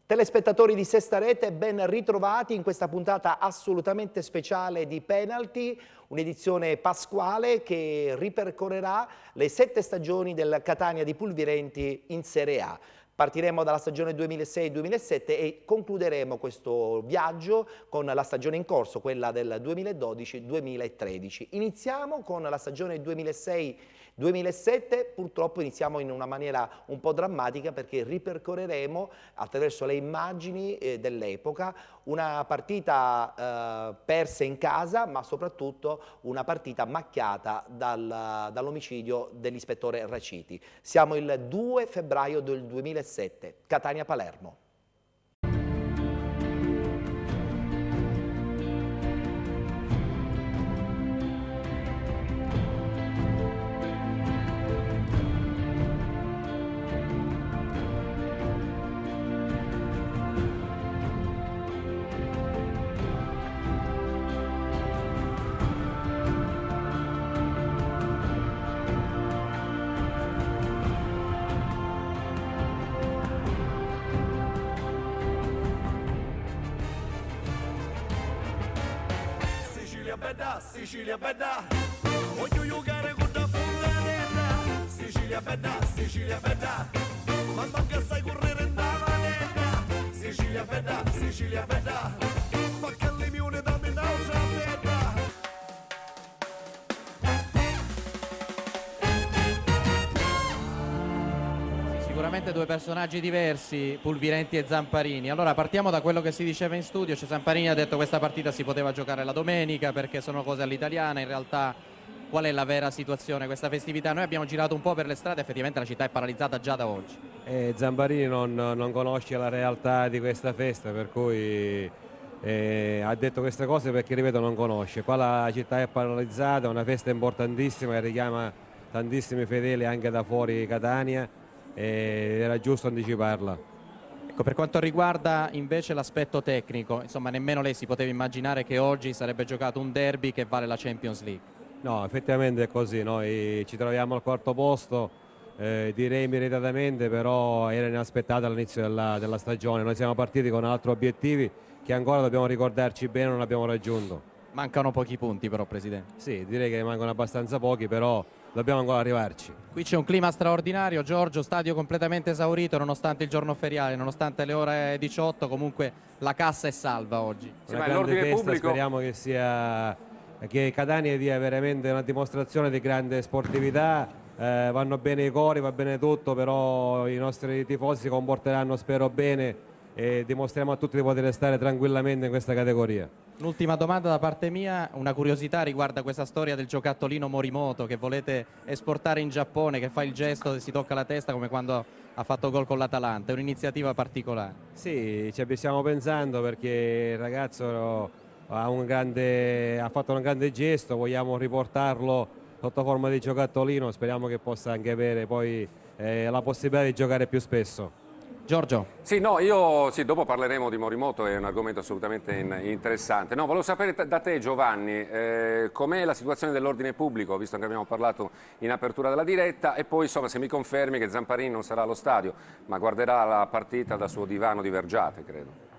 Telespettatori di Sesta Rete, ben ritrovati in questa puntata assolutamente speciale di Penalty, un'edizione pasquale che ripercorrerà le 7 stagioni del Catania di Pulvirenti in Serie A. Partiremo dalla stagione 2006-2007 e concluderemo questo viaggio con la stagione in corso, quella del 2012-2013. Iniziamo con la stagione 2006-2007, purtroppo iniziamo in una maniera un po' drammatica perché ripercorreremo attraverso le immagini dell'epoca una partita persa in casa, ma soprattutto una partita macchiata dall'omicidio dell'ispettore Raciti. Siamo il 2 febbraio del 2007, Catania-Palermo. Sicilia bella, voglio giocare con la fontanella. Sicilia bella, ma manca sai correre in manetta. Sicilia bella, spacca il limone da me un'altra fetta. Sicuramente due personaggi diversi, Pulvirenti e Zamparini. Allora partiamo da quello che si diceva in studio. Zamparini ha detto che questa partita si poteva giocare la domenica perché sono cose all'italiana. In realtà qual è la vera situazione, questa festività? Noi abbiamo girato un po' per le strade, effettivamente la città è paralizzata già da oggi. Zamparini non conosce la realtà di questa festa, per cui ha detto queste cose perché, ripeto, non conosce. Qua la città è paralizzata, è una festa importantissima che richiama tantissimi fedeli anche da fuori Catania. Era giusto anticiparla. Ecco, per quanto riguarda invece l'aspetto tecnico, insomma nemmeno lei si poteva immaginare che oggi sarebbe giocato un derby che vale la Champions League. No, effettivamente è così, noi ci troviamo al quarto posto, direi meritatamente, però era inaspettato all'inizio della stagione. Noi siamo partiti con altri obiettivi che ancora dobbiamo ricordarci bene, non abbiamo raggiunto. Mancano pochi punti però, Presidente. Sì, direi che mancano abbastanza pochi, però dobbiamo ancora arrivarci. Qui c'è un clima straordinario, Giorgio, stadio completamente esaurito nonostante il giorno feriale, nonostante le ore 18, comunque la cassa è salva oggi. Sì, una grande festa, pubblico... speriamo che Catania dia veramente una dimostrazione di grande sportività, vanno bene i cori, va bene tutto, però i nostri tifosi si comporteranno, spero, bene, e dimostriamo a tutti di poter stare tranquillamente in questa categoria. L'ultima domanda da parte mia, una curiosità riguarda questa storia del giocattolino Morimoto che volete esportare in Giappone, che fa il gesto e si tocca la testa come quando ha fatto gol con l'Atalanta. È un'iniziativa particolare. Sì, ci stiamo pensando perché il ragazzo ha fatto un grande gesto, vogliamo riportarlo sotto forma di giocattolino, speriamo che possa anche avere poi la possibilità di giocare più spesso. Giorgio. Sì, no, dopo parleremo di Morimoto, è un argomento assolutamente interessante. No, volevo sapere da te, Giovanni, com'è la situazione dell'ordine pubblico, visto che abbiamo parlato in apertura della diretta, e poi insomma se mi confermi che Zamparini non sarà allo stadio, ma guarderà la partita dal suo divano di Vergiate, credo.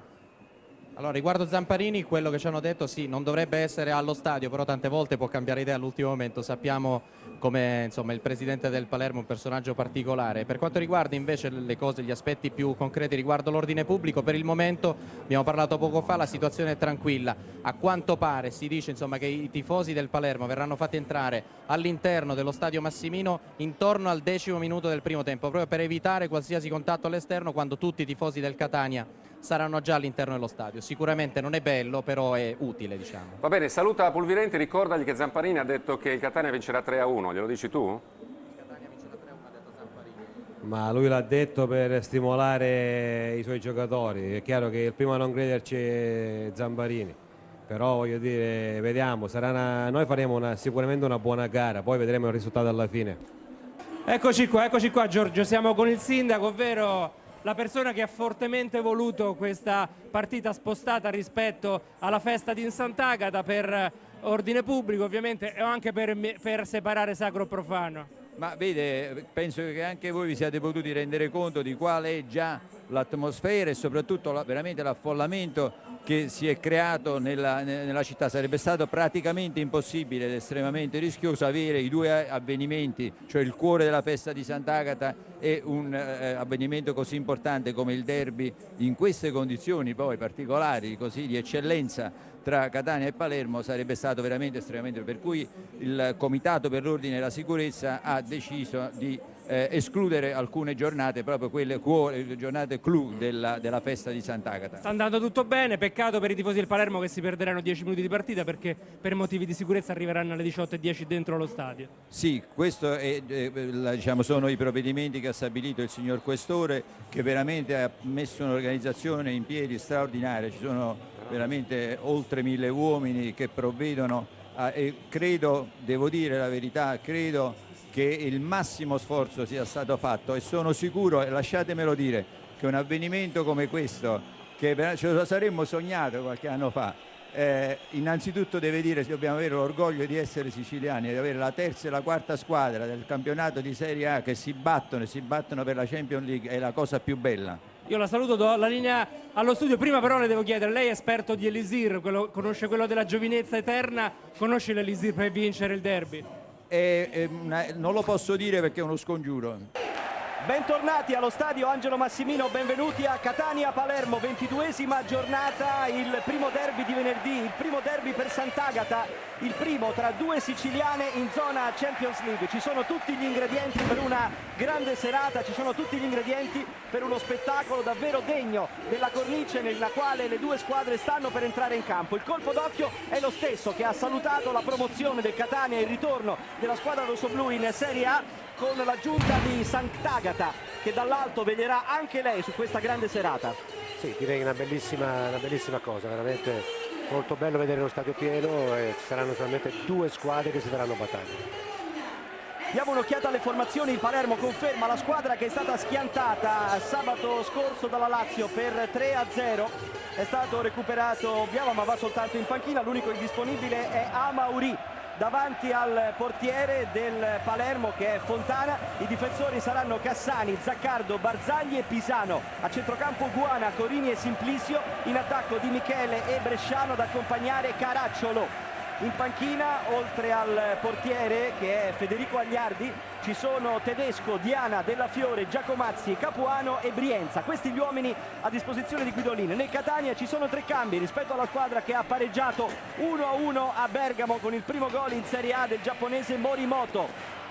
Allora, riguardo Zamparini, quello che ci hanno detto, sì, non dovrebbe essere allo stadio, però tante volte può cambiare idea all'ultimo momento. Sappiamo come insomma il presidente del Palermo è un personaggio particolare. Per quanto riguarda invece le cose, gli aspetti più concreti riguardo l'ordine pubblico, per il momento, abbiamo parlato poco fa, la situazione è tranquilla. A quanto pare si dice insomma che i tifosi del Palermo verranno fatti entrare all'interno dello stadio Massimino intorno al 10° minuto del primo tempo, proprio per evitare qualsiasi contatto all'esterno quando tutti i tifosi del Catania saranno già all'interno dello stadio. Sicuramente non è bello, però è utile, diciamo. Va bene, saluta Pulvirenti, ricordagli che Zamparini ha detto che il Catania vincerà 3-1, glielo dici tu? Il Catania vincerà 3-1, ha detto Zamparini. Ma lui l'ha detto per stimolare i suoi giocatori, è chiaro che il primo a non crederci è Zamparini, però voglio dire, vediamo, noi faremo sicuramente una buona gara, poi vedremo il risultato alla fine. Eccoci qua Giorgio, siamo con il sindaco, ovvero la persona che ha fortemente voluto questa partita spostata rispetto alla festa di Sant'Agata per ordine pubblico ovviamente e anche per separare sacro e profano. Ma vede, penso che anche voi vi siate potuti rendere conto di qual è già l'atmosfera e soprattutto veramente l'affollamento che si è creato nella città. Sarebbe stato praticamente impossibile ed estremamente rischioso avere i due avvenimenti, cioè il cuore della festa di Sant'Agata e un avvenimento così importante come il derby in queste condizioni poi particolari, così di eccellenza tra Catania e Palermo. Sarebbe stato veramente estremamente, per cui il Comitato per l'Ordine e la Sicurezza ha deciso di escludere alcune giornate, proprio quelle giornate clou della festa di Sant'Agata. Sta andando tutto bene, peccato per i tifosi del Palermo che si perderanno 10 minuti di partita perché per motivi di sicurezza arriveranno alle 18:10 dentro lo stadio. Sì, questo diciamo, sono i provvedimenti che ha stabilito il signor Questore, che veramente ha messo un'organizzazione in piedi straordinaria. Ci sono veramente oltre 1000 uomini che provvedono e credo, devo dire la verità, credo che il massimo sforzo sia stato fatto e sono sicuro, e lasciatemelo dire, che un avvenimento come questo, che ce lo saremmo sognato qualche anno fa, innanzitutto dobbiamo avere l'orgoglio di essere siciliani, di avere la terza e la quarta squadra del campionato di Serie A che si battono per la Champions League, è la cosa più bella. Io la saluto, do la linea allo studio. Prima però le devo chiedere, lei è esperto di elisir, conosce quello della giovinezza eterna, conosce l'elisir per vincere il derby? Non lo posso dire perché è uno scongiuro. Bentornati allo stadio Angelo Massimino, benvenuti a Catania-Palermo, 22esima giornata, il primo derby di venerdì, il primo derby per Sant'Agata, il primo tra due siciliane in zona Champions League. Ci sono tutti gli ingredienti per una grande serata, ci sono tutti gli ingredienti per uno spettacolo davvero degno della cornice nella quale le due squadre stanno per entrare in campo. Il colpo d'occhio è lo stesso che ha salutato la promozione del Catania e il ritorno della squadra rossoblù in Serie A, con l'aggiunta di Sant'Agata che dall'alto veglierà anche lei su questa grande serata. Sì, direi una bellissima cosa, veramente molto bello vedere lo stadio pieno e ci saranno solamente due squadre che si daranno battaglia. Diamo un'occhiata alle formazioni. Il Palermo conferma la squadra che è stata schiantata sabato scorso dalla Lazio per 3-0. È stato recuperato Biava ma va soltanto in panchina, l'unico indisponibile è Amauri. Davanti al portiere del Palermo che è Fontana, i difensori saranno Cassani, Zaccardo, Barzagli e Pisano. A centrocampo Guana, Corini e Simplicio, in attacco Di Michele e Bresciano ad accompagnare Caracciolo. In panchina, oltre al portiere che è Federico Agliardi, ci sono Tedesco, Diana, Della Fiore, Giacomazzi, Capuano e Brienza. Questi gli uomini a disposizione di Guidolin. Nel Catania ci sono 3 cambi rispetto alla squadra che ha pareggiato 1-1 a Bergamo con il primo gol in Serie A del giapponese Morimoto.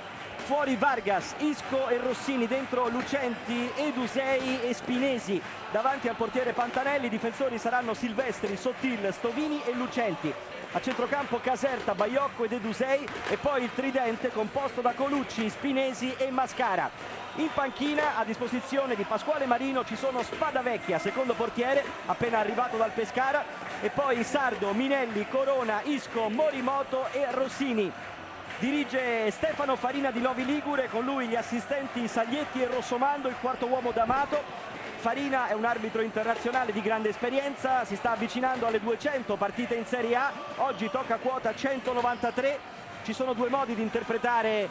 Fuori Vargas, Isco e Rossini, dentro Lucenti, Edusei e Spinesi. Davanti al portiere Pantanelli, i difensori saranno Silvestri, Sottil, Stovini e Lucenti. A centrocampo Caserta, Baiocco ed Edusei e poi il tridente composto da Colucci, Spinesi e Mascara. In panchina a disposizione di Pasquale Marino ci sono Spadavecchia, secondo portiere, appena arrivato dal Pescara, e poi Sardo, Minelli, Corona, Isco, Morimoto e Rossini. Dirige Stefano Farina di Novi Ligure, con lui gli assistenti Saglietti e Rossomando, il quarto uomo D'Amato. Farina è un arbitro internazionale di grande esperienza, si sta avvicinando alle 200 partite in Serie A, oggi tocca quota 193. Ci sono due modi di interpretare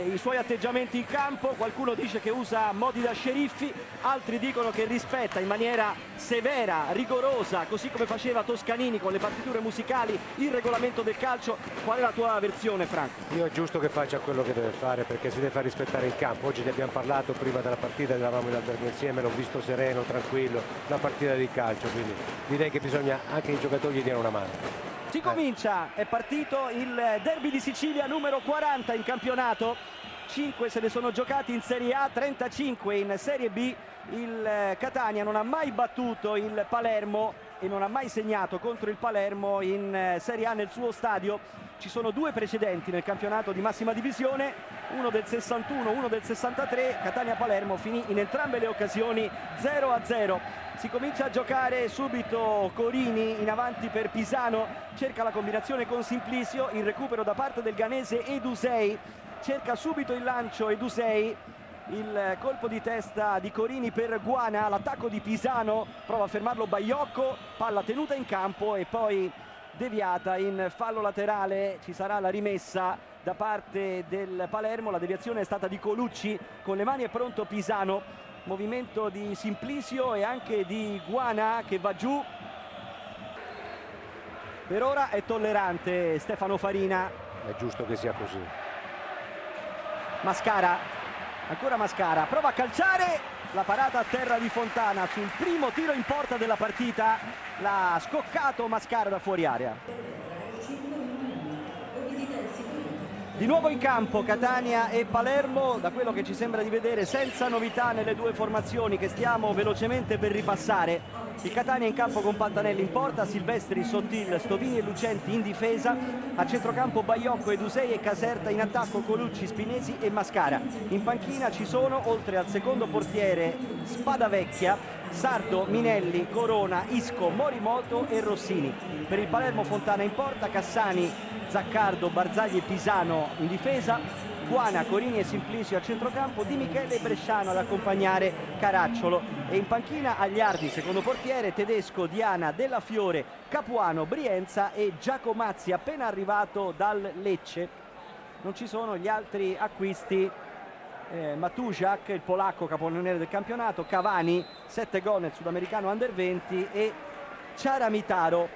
i suoi atteggiamenti in campo. Qualcuno dice che usa modi da sceriffi, altri dicono che rispetta in maniera severa, rigorosa, così come faceva Toscanini con le partiture musicali, il regolamento del calcio. Qual è la tua versione, Franco? Io è giusto che faccia quello che deve fare perché si deve far rispettare il campo. Oggi ne abbiamo parlato prima della partita, eravamo in albergo insieme, l'ho visto sereno, tranquillo, la partita di calcio, quindi direi che bisogna anche i giocatori gli diano una mano. Si comincia, è partito il derby di Sicilia numero 40 in campionato, 5 se ne sono giocati in Serie A, 35 in Serie B. Il Catania non ha mai battuto il Palermo e non ha mai segnato contro il Palermo in Serie A nel suo stadio. Ci sono 2 precedenti nel campionato di massima divisione, uno del 61, uno del 63. Catania-Palermo finì in entrambe le occasioni 0-0. Si comincia a giocare subito. Corini in avanti per Pisano, cerca la combinazione con Simplicio, il recupero da parte del ghanese Edusei, cerca subito il lancio Edusei, il colpo di testa di Corini per Guana, l'attacco di Pisano, prova a fermarlo Baiocco, palla tenuta in campo e poi deviata in fallo laterale. Ci sarà la rimessa da parte del Palermo, la deviazione è stata di Colucci, con le mani è pronto Pisano, movimento di Simplicio e anche di Guana che va giù. Per ora è tollerante Stefano Farina. È giusto che sia così. Mascara, ancora Mascara, prova a calciare, la parata a terra di Fontana sul primo tiro in porta della partita, l'ha scoccato Mascara da fuori area. Di nuovo in campo Catania e Palermo, da quello che ci sembra di vedere senza novità nelle due formazioni che stiamo velocemente per ripassare. Il Catania in campo con Pantanelli in porta, Silvestri, Sottil, Stovini e Lucenti in difesa, a centrocampo Baiocco, Edusei e Caserta, in attacco Colucci, Spinesi e Mascara. In panchina ci sono, oltre al secondo portiere Spadavecchia, Sardo, Minelli, Corona, Isco, Morimoto e Rossini. Per il Palermo Fontana in porta, Cassani, Zaccardo, Barzagli e Pisano in difesa, Guana, Corini e Simplicio a centrocampo, Di Michele e Bresciano ad accompagnare Caracciolo. E in panchina Agliardi, secondo portiere, Tedesco, Diana, Della Fiore, Capuano, Brienza e Giacomazzi, appena arrivato dal Lecce. Non ci sono gli altri acquisti. Matuszak, il polacco capocannoniere del campionato, Cavani, 7 gol nel sudamericano Under 20 e Ciaramitaro,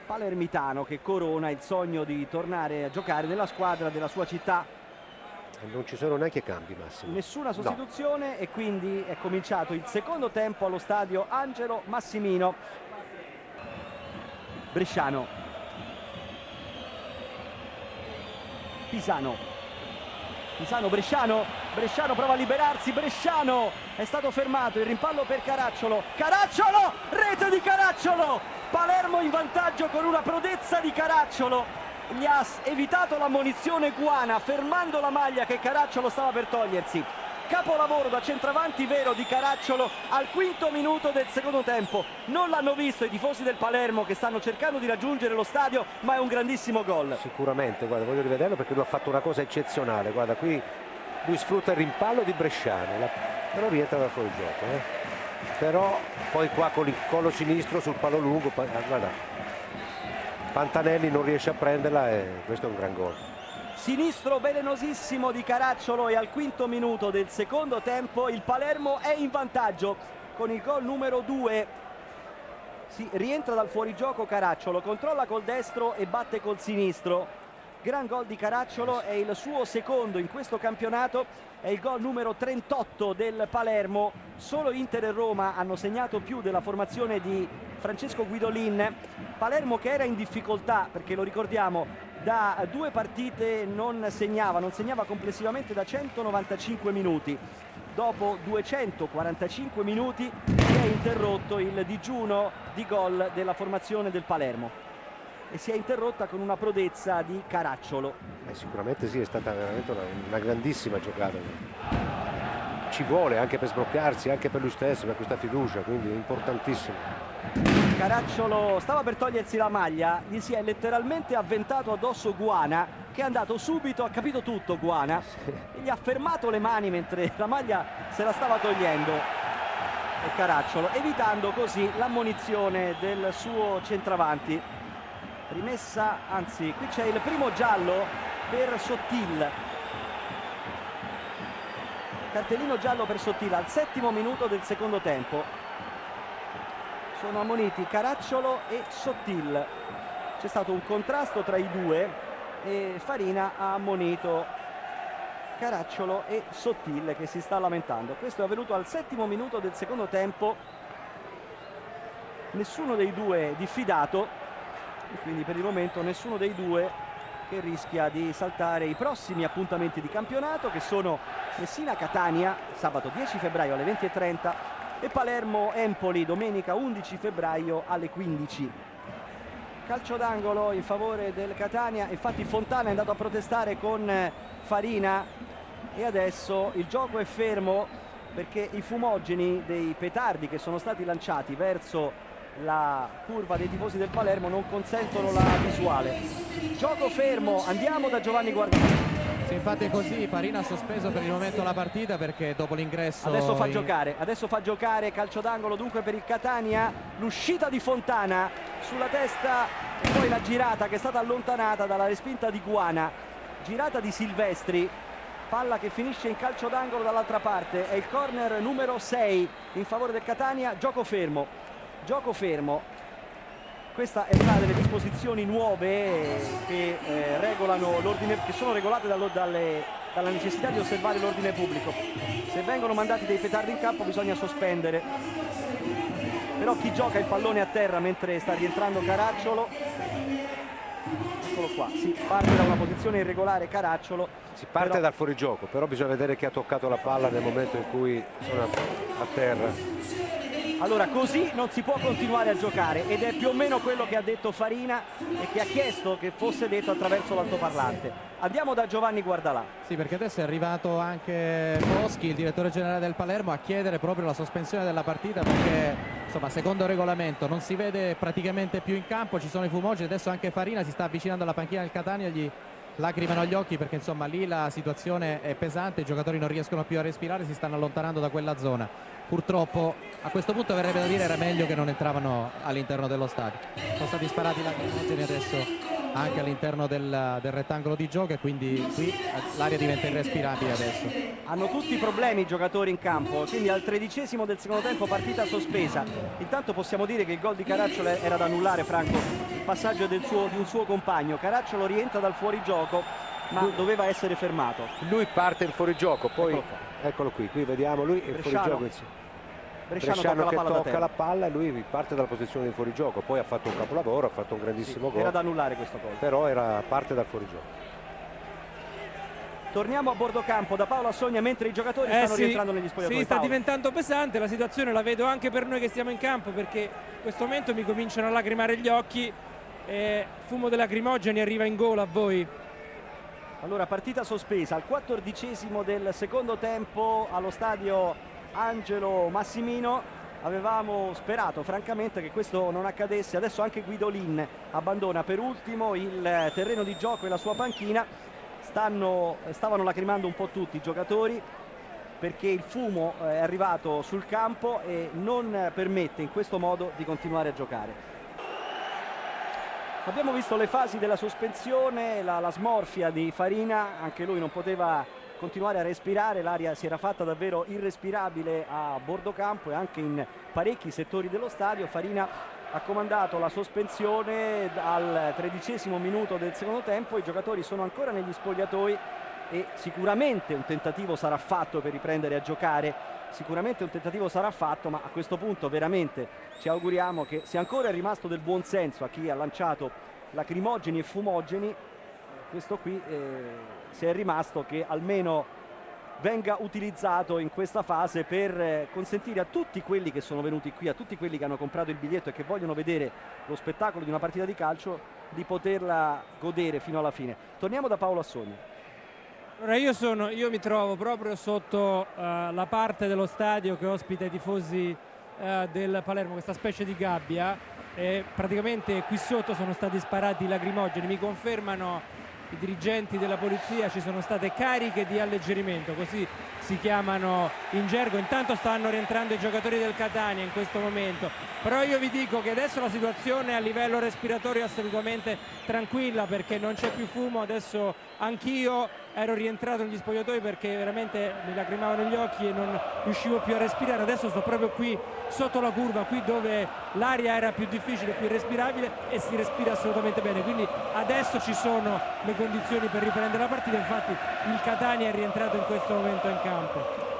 palermitano, che corona il sogno di tornare a giocare nella squadra della sua città. Non ci sono neanche cambi, Massimo. Nessuna sostituzione, no. E quindi è cominciato il secondo tempo allo stadio Angelo Massimino. Bresciano, Pisano, Bresciano prova a liberarsi, Bresciano è stato fermato, il rimpallo per Caracciolo, rete di Caracciolo, Palermo in vantaggio con una prodezza di Caracciolo, gli ha evitato l'ammonizione Guana fermando la maglia che Caracciolo stava per togliersi. Capolavoro da centravanti vero di Caracciolo al quinto minuto del secondo tempo. Non l'hanno visto i tifosi del Palermo che stanno cercando di raggiungere lo stadio, ma è un grandissimo gol. Sicuramente, guarda, voglio rivederlo perché lui ha fatto una cosa eccezionale. Guarda, qui lui sfrutta il rimpallo di Bresciano, però rientra da fuori gioco. Però poi qua con il collo sinistro sul palo lungo, guarda, Pantanelli non riesce a prenderla e questo è un gran gol. Sinistro velenosissimo di Caracciolo e al quinto minuto del secondo tempo il Palermo è in vantaggio con il gol numero 2. Si rientra dal fuorigioco Caracciolo, controlla col destro e batte col sinistro. Gran gol di Caracciolo, è il suo secondo in questo campionato, è il gol numero 38 del Palermo. Solo Inter e Roma hanno segnato più della formazione di Francesco Guidolin. Palermo che era in difficoltà perché, lo ricordiamo, da 2 partite non segnava complessivamente da 195 minuti. Dopo 245 minuti si è interrotto il digiuno di gol della formazione del Palermo e si è interrotta con una prodezza di Caracciolo. Sicuramente sì, è stata veramente una grandissima giocata. Ci vuole anche per sbloccarsi, anche per lui stesso, per questa fiducia, quindi è importantissimo. Caracciolo stava per togliersi la maglia, gli si è letteralmente avventato addosso Guana, che è andato subito, ha capito tutto Guana, e gli ha fermato le mani mentre la maglia se la stava togliendo Caracciolo, evitando così l'ammonizione del suo centravanti. Rimessa, anzi qui c'è il primo giallo per Sottil, cartellino giallo per Sottil al 7° minuto del secondo tempo. Sono ammoniti Caracciolo e Sottil. C'è stato un contrasto tra i due e Farina ha ammonito Caracciolo e Sottil, che si sta lamentando. Questo è avvenuto al 7° minuto del secondo tempo. Nessuno dei due diffidato, e quindi per il momento nessuno dei due che rischia di saltare i prossimi appuntamenti di campionato, che sono Messina-Catania sabato 10 febbraio alle 20:30 e Palermo-Empoli domenica 11 febbraio alle 15. Calcio d'angolo in favore del Catania, infatti Fontana è andato a protestare con Farina e adesso il gioco è fermo perché i fumogeni dei petardi che sono stati lanciati verso la curva dei tifosi del Palermo non consentono la visuale. Gioco fermo, andiamo da Giovanni Guardini. Sì, infatti è così, Farina ha sospeso per il momento la partita perché dopo l'ingresso... Adesso fa giocare, calcio d'angolo dunque per il Catania, l'uscita di Fontana sulla testa e poi la girata che è stata allontanata dalla respinta di Guana, girata di Silvestri, palla che finisce in calcio d'angolo dall'altra parte, è il corner numero 6 in favore del Catania, gioco fermo. Questa è una delle disposizioni nuove che regolano l'ordine, che sono regolate dalla necessità di osservare l'ordine pubblico. Se vengono mandati dei petardi in campo bisogna sospendere. Però chi gioca il pallone a terra mentre sta rientrando Caracciolo, eccolo qua, si parte da una posizione irregolare Caracciolo. Si parte dal fuorigioco, però bisogna vedere chi ha toccato la palla nel momento in cui sono a terra. Allora così non si può continuare a giocare ed è più o meno quello che ha detto Farina e che ha chiesto che fosse detto attraverso l'altoparlante. Andiamo da Giovanni Guardalà. Sì, perché adesso è arrivato anche Foschi, il direttore generale del Palermo, a chiedere proprio la sospensione della partita perché insomma secondo il regolamento non si vede praticamente più in campo, ci sono i fumogeni, adesso anche Farina si sta avvicinando alla panchina del Catania, gli lacrimano agli occhi perché insomma lì la situazione è pesante, i giocatori non riescono più a respirare, si stanno allontanando da quella zona. Purtroppo a questo punto verrebbe da dire era meglio che non entravano all'interno dello stadio. Sono stati sparati lacrimogeni adesso anche all'interno del rettangolo di gioco e quindi qui l'aria diventa irrespirabile adesso. Hanno tutti i problemi i giocatori in campo, quindi al 13° del secondo tempo partita sospesa. Intanto possiamo dire che il gol di Caracciolo era da annullare, Franco, il passaggio di un suo compagno. Caracciolo rientra dal fuorigioco ma doveva essere fermato. Lui parte il fuorigioco, poi eccolo qui vediamo lui il fuorigioco. Bresciano che tocca la palla e lui parte dalla posizione di fuorigioco, poi ha fatto un capolavoro, ha fatto un grandissimo gol. Era da annullare questo gol. Però era parte dal fuorigioco. Torniamo a bordo campo da Paolo Assogna mentre i giocatori stanno rientrando negli spogliatoi. Sì, sta diventando pesante, la situazione la vedo anche per noi che stiamo in campo perché in questo momento mi cominciano a lacrimare gli occhi e fumo dei lacrimogeni arriva in gola a voi. Allora partita sospesa al 14° del secondo tempo allo stadio Angelo Massimino. Avevamo sperato francamente che questo non accadesse. Adesso anche Guidolin abbandona per ultimo il terreno di gioco e la sua panchina. Stavano lacrimando un po' tutti i giocatori perché il fumo è arrivato sul campo e non permette in questo modo di continuare a giocare. Abbiamo visto le fasi della sospensione, la smorfia di Farina, anche lui non poteva continuare a respirare, l'aria si era fatta davvero irrespirabile a bordo campo e anche in parecchi settori dello stadio. Farina ha comandato la sospensione al 13° minuto del secondo tempo, i giocatori sono ancora negli spogliatoi e sicuramente un tentativo sarà fatto per riprendere a giocare, sicuramente un tentativo sarà fatto, ma a questo punto veramente ci auguriamo che sia ancora rimasto del buon senso a chi ha lanciato lacrimogeni e fumogeni, questo qui se è rimasto che almeno venga utilizzato in questa fase per consentire a tutti quelli che sono venuti qui, a tutti quelli che hanno comprato il biglietto e che vogliono vedere lo spettacolo di una partita di calcio, di poterla godere fino alla fine. Torniamo da Paolo Assogna. Allora io mi trovo proprio sotto la parte dello stadio che ospita i tifosi del Palermo, questa specie di gabbia, e praticamente qui sotto sono stati sparati lacrimogeni, mi confermano i dirigenti della polizia, ci sono state cariche di alleggerimento, così si chiamano in gergo. Intanto stanno rientrando i giocatori del Catania in questo momento, però io vi dico che adesso la situazione a livello respiratorio è assolutamente tranquilla perché non c'è più fumo. Adesso anch'io ero rientrato negli spogliatoi perché veramente mi lacrimavano gli occhi e non riuscivo più a respirare. Adesso sto proprio qui sotto la curva, qui dove l'aria era più difficile, più irrespirabile, e si respira assolutamente bene, quindi adesso ci sono le condizioni per riprendere la partita. Infatti il Catania è rientrato in questo momento in campo.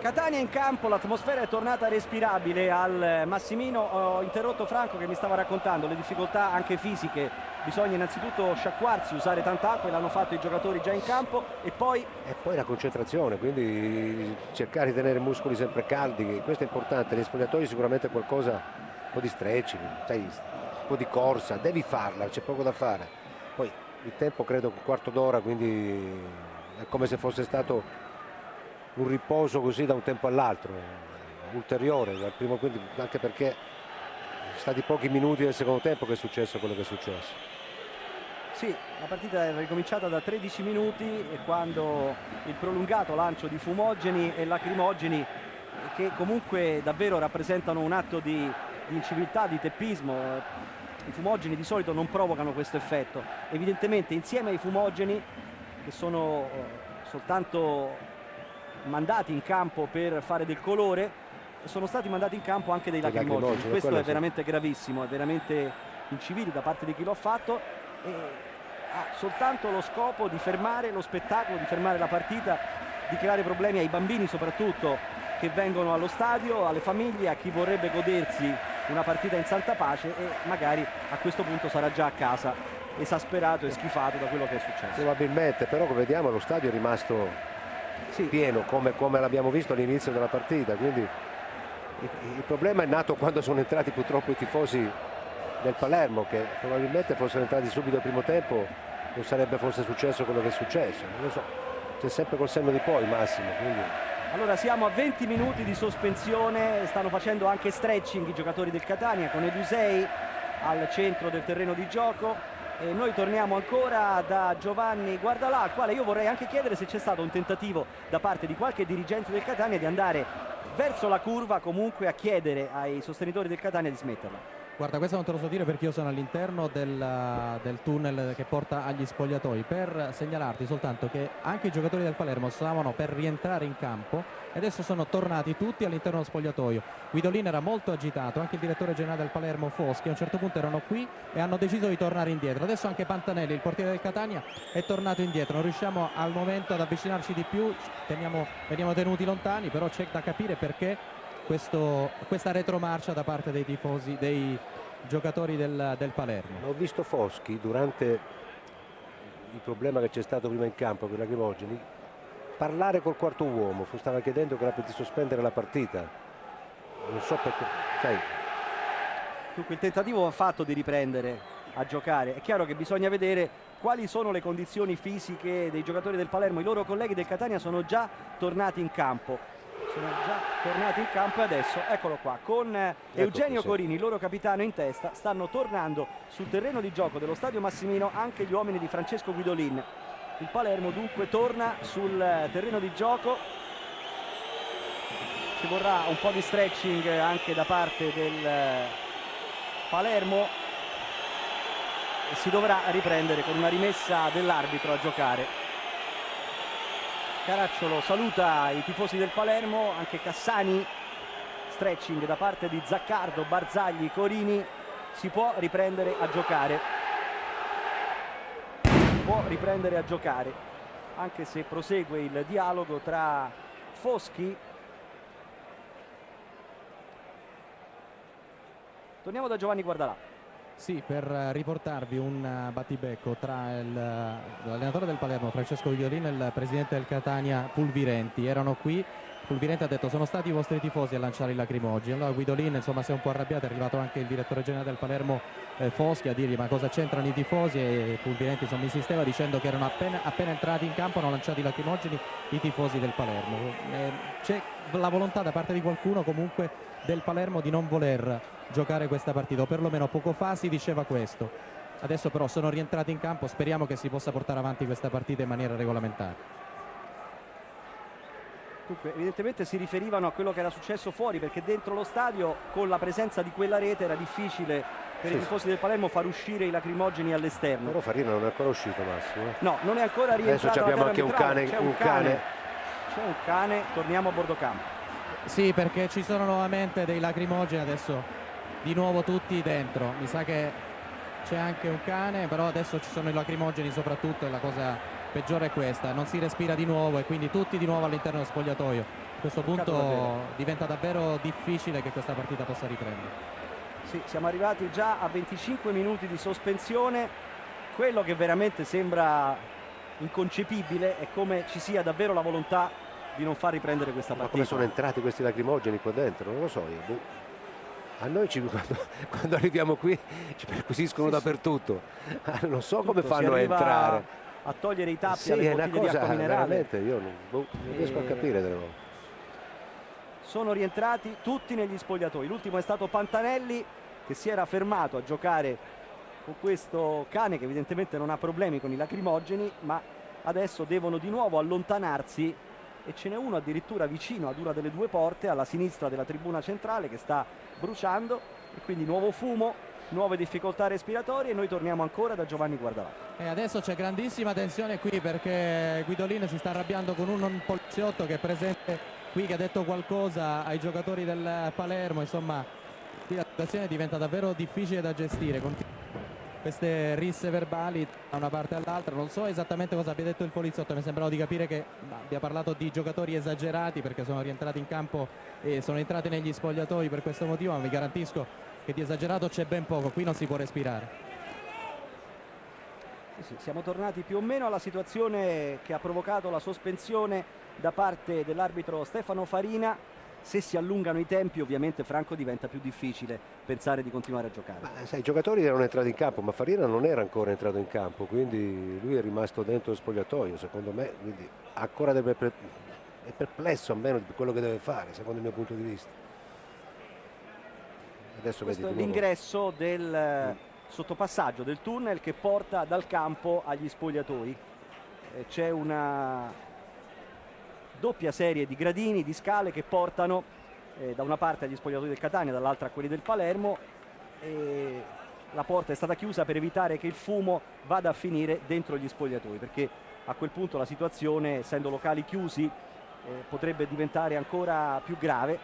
Catania in campo, l'atmosfera è tornata respirabile al Massimino. Ho interrotto Franco che mi stava raccontando le difficoltà anche fisiche, bisogna innanzitutto sciacquarsi, usare tanta acqua, e l'hanno fatto i giocatori già in campo, e poi la concentrazione, quindi cercare di tenere i muscoli sempre caldi, questo è importante. Negli spogliatoi sicuramente qualcosa, un po' di stretching, sai, un po' di corsa, devi farla, c'è poco da fare. Poi il tempo credo un quarto d'ora, quindi è come se fosse stato un riposo così da un tempo all'altro, ulteriore dal primo, quindi anche perché sono stati pochi minuti del secondo tempo che è successo quello che è successo. Sì, la partita era ricominciata da 13 minuti e quando il prolungato lancio di fumogeni e lacrimogeni, che comunque davvero rappresentano un atto di inciviltà, di teppismo. I fumogeni di solito non provocano questo effetto. Evidentemente insieme ai fumogeni, che sono soltanto mandati in campo per fare del colore, sono stati mandati in campo anche dei lacrimogeni. Questo è veramente gravissimo, è veramente incivile da parte di chi lo ha fatto e ha soltanto lo scopo di fermare lo spettacolo, di fermare la partita, di creare problemi ai bambini soprattutto che vengono allo stadio, alle famiglie, a chi vorrebbe godersi una partita in santa pace e magari a questo punto sarà già a casa esasperato e schifato da quello che è successo. Probabilmente, però come vediamo lo stadio è rimasto pieno come l'abbiamo visto all'inizio della partita, quindi il problema è nato quando sono entrati purtroppo i tifosi del Palermo, che probabilmente fossero entrati subito al primo tempo non sarebbe forse successo quello che è successo, non lo so, c'è sempre col senno di poi Massimo, quindi... Allora siamo a 20 minuti di sospensione, stanno facendo anche stretching i giocatori del Catania con Elusei al centro del terreno di gioco e noi torniamo ancora da Giovanni Guardalà, al quale io vorrei anche chiedere se c'è stato un tentativo da parte di qualche dirigente del Catania di andare verso la curva, comunque a chiedere ai sostenitori del Catania di smetterla. Guarda, questo non te lo so dire perché io sono all'interno del tunnel che porta agli spogliatoi, per segnalarti soltanto che anche i giocatori del Palermo stavano per rientrare in campo e adesso sono tornati tutti all'interno dello spogliatoio. Guidolin era molto agitato, anche il direttore generale del Palermo Foschi a un certo punto erano qui e hanno deciso di tornare indietro. Adesso anche Pantanelli, il portiere del Catania, è tornato indietro, non riusciamo al momento ad avvicinarci di più, veniamo tenuti lontani, però c'è da capire perché questa retromarcia da parte dei tifosi, dei giocatori del Palermo. Ho visto Foschi durante il problema che c'è stato prima in campo con i lacrimogeni parlare col quarto uomo, stava chiedendo che era per sospendere la partita, non so perché, sai. Dunque il tentativo va fatto di riprendere a giocare, è chiaro che bisogna vedere quali sono le condizioni fisiche dei giocatori del Palermo. I loro colleghi del Catania sono già tornati in campo e adesso eccolo qua con Eugenio Corini, il loro capitano in testa. Stanno tornando sul terreno di gioco dello stadio Massimino anche gli uomini di Francesco Guidolin. Il Palermo dunque torna sul terreno di gioco, ci vorrà un po' di stretching anche da parte del Palermo e si dovrà riprendere con una rimessa dell'arbitro a giocare. Caracciolo saluta i tifosi del Palermo, anche Cassani, stretching da parte di Zaccardo, Barzagli, Corini. Si può riprendere a giocare, anche se prosegue il dialogo tra Foschi. Torniamo da Giovanni Guardalà. Sì, per riportarvi un battibecco tra l'allenatore del Palermo Francesco Guidolin e il presidente del Catania Pulvirenti. Erano qui, Pulvirenti ha detto sono stati i vostri tifosi a lanciare i lacrimogeni. Allora Guidolin insomma si è un po' arrabbiato, è arrivato anche il direttore generale del Palermo Foschi a dirgli ma cosa c'entrano i tifosi, e Pulvirenti insomma insisteva dicendo che erano appena entrati in campo hanno lanciato i lacrimogeni i tifosi del Palermo. C'è la volontà da parte di qualcuno comunque del Palermo di non voler giocare questa partita, o perlomeno poco fa si diceva questo. Adesso però sono rientrati in campo, speriamo che si possa portare avanti questa partita in maniera regolamentare. Dunque, evidentemente si riferivano a quello che era successo fuori, perché dentro lo stadio con la presenza di quella rete era difficile per i tifosi del Palermo far uscire i lacrimogeni all'esterno. Però Farina non è ancora uscito, Massimo. No, non è ancora rientrato. Adesso abbiamo anche un cane. C'è un cane, torniamo a bordo campo. Sì, perché ci sono nuovamente dei lacrimogeni, adesso di nuovo tutti dentro. Mi sa che c'è anche un cane, però adesso ci sono i lacrimogeni soprattutto e la cosa peggiore è questa, non si respira di nuovo e quindi tutti di nuovo all'interno dello spogliatoio. A questo punto diventa davvero difficile che questa partita possa riprendere. Sì, siamo arrivati già a 25 minuti di sospensione. Quello che veramente sembra inconcepibile è come ci sia davvero la volontà di non far riprendere questa partita. Ma come sono entrati questi lacrimogeni qua dentro? Non lo so io. A noi quando arriviamo qui ci perquisiscono dappertutto. Non so come fanno a entrare. A togliere i tappi alle bottiglie di acqua minerale. Veramente io non riesco a capire delle volte. Sono rientrati tutti negli spogliatoi. L'ultimo è stato Pantanelli, che si era fermato a giocare con questo cane che evidentemente non ha problemi con i lacrimogeni, ma adesso devono di nuovo allontanarsi, e ce n'è uno addirittura vicino ad una delle due porte alla sinistra della tribuna centrale che sta bruciando, e quindi nuovo fumo, nuove difficoltà respiratorie, e noi torniamo ancora da Giovanni Guardalà. E adesso c'è grandissima tensione qui perché Guidolin si sta arrabbiando con un poliziotto che è presente qui, che ha detto qualcosa ai giocatori del Palermo. Insomma, qui la situazione diventa davvero difficile da gestire. Queste risse verbali da una parte all'altra. Non so esattamente cosa abbia detto il poliziotto, mi sembrava di capire che abbia parlato di giocatori esagerati perché sono rientrati in campo e sono entrati negli spogliatoi per questo motivo, ma vi garantisco che di esagerato c'è ben poco, qui non si può respirare. Sì, siamo tornati più o meno alla situazione che ha provocato la sospensione da parte dell'arbitro Stefano Farina. Se si allungano i tempi, ovviamente, Franco, diventa più difficile pensare di continuare a giocare. Ma, sai, i giocatori erano entrati in campo, ma Farina non era ancora entrato in campo, quindi lui è rimasto dentro lo spogliatoio, secondo me, quindi ancora è perplesso almeno di quello che deve fare, secondo il mio punto di vista. Adesso questo vedi è l'ingresso del sottopassaggio del tunnel che porta dal campo agli spogliatoi. C'è una doppia serie di gradini, di scale che portano da una parte agli spogliatoi del Catania, dall'altra a quelli del Palermo, e la porta è stata chiusa per evitare che il fumo vada a finire dentro gli spogliatoi, perché a quel punto la situazione, essendo locali chiusi, potrebbe diventare ancora più grave.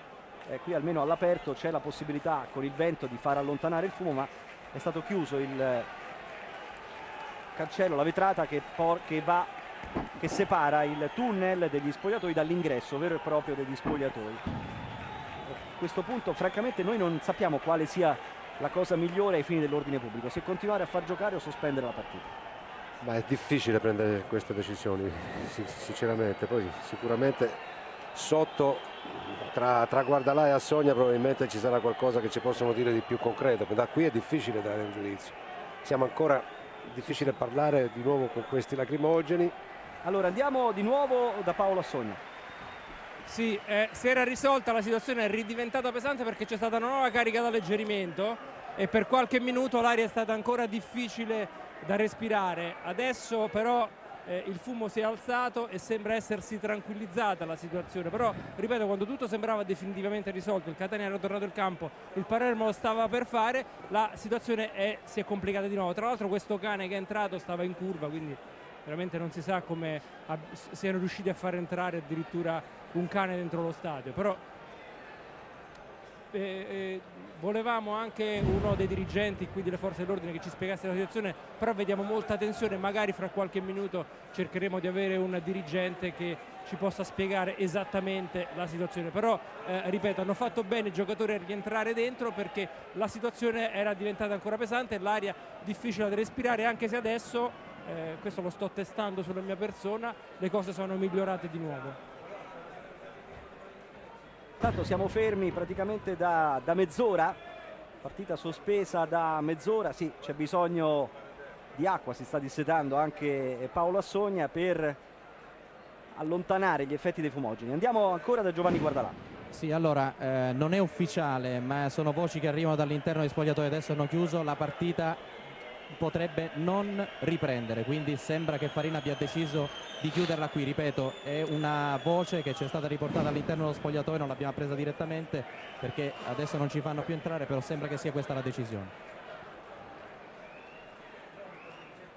Qui almeno all'aperto c'è la possibilità con il vento di far allontanare il fumo, ma è stato chiuso il cancello, la vetrata che separa il tunnel degli spogliatoi dall'ingresso vero e proprio degli spogliatoi. A questo punto francamente noi non sappiamo quale sia la cosa migliore ai fini dell'ordine pubblico, se continuare a far giocare o sospendere la partita. Ma è difficile prendere queste decisioni, sinceramente. Poi sicuramente sotto, tra Guardalà e Assogna, probabilmente ci sarà qualcosa che ci possono dire di più concreto. Da qui è difficile dare un giudizio. Siamo ancora, difficile parlare di nuovo con questi lacrimogeni. Allora andiamo di nuovo da Paolo Assogna. Sì, si era risolta la situazione, è ridiventata pesante perché c'è stata una nuova carica d'alleggerimento e per qualche minuto l'aria è stata ancora difficile da respirare. Adesso però il fumo si è alzato e sembra essersi tranquillizzata la situazione, però ripeto, quando tutto sembrava definitivamente risolto, il Catania era tornato in campo, il Palermo lo stava per fare, la situazione si è complicata di nuovo. Tra l'altro questo cane che è entrato stava in curva, quindi veramente non si sa come siano riusciti a far entrare addirittura un cane dentro lo stadio. Però volevamo anche uno dei dirigenti qui delle forze dell'ordine che ci spiegasse la situazione, però vediamo molta tensione, magari fra qualche minuto cercheremo di avere un dirigente che ci possa spiegare esattamente la situazione. Però ripeto, hanno fatto bene i giocatori a rientrare dentro perché la situazione era diventata ancora pesante, l'aria difficile da respirare, anche se adesso questo lo sto testando sulla mia persona, le cose sono migliorate di nuovo. Intanto siamo fermi praticamente da mezz'ora, partita sospesa da mezz'ora. Sì, c'è bisogno di acqua, si sta dissetando anche Paolo Assogna per allontanare gli effetti dei fumogeni. Andiamo ancora da Giovanni Guardalà. Sì, allora non è ufficiale, ma sono voci che arrivano dall'interno dei spogliatoi, adesso hanno chiuso, la partita potrebbe non riprendere, quindi sembra che Farina abbia deciso di chiuderla qui. Ripeto, è una voce che ci è stata riportata all'interno dello spogliatoio, non l'abbiamo presa direttamente perché adesso non ci fanno più entrare, però sembra che sia questa la decisione.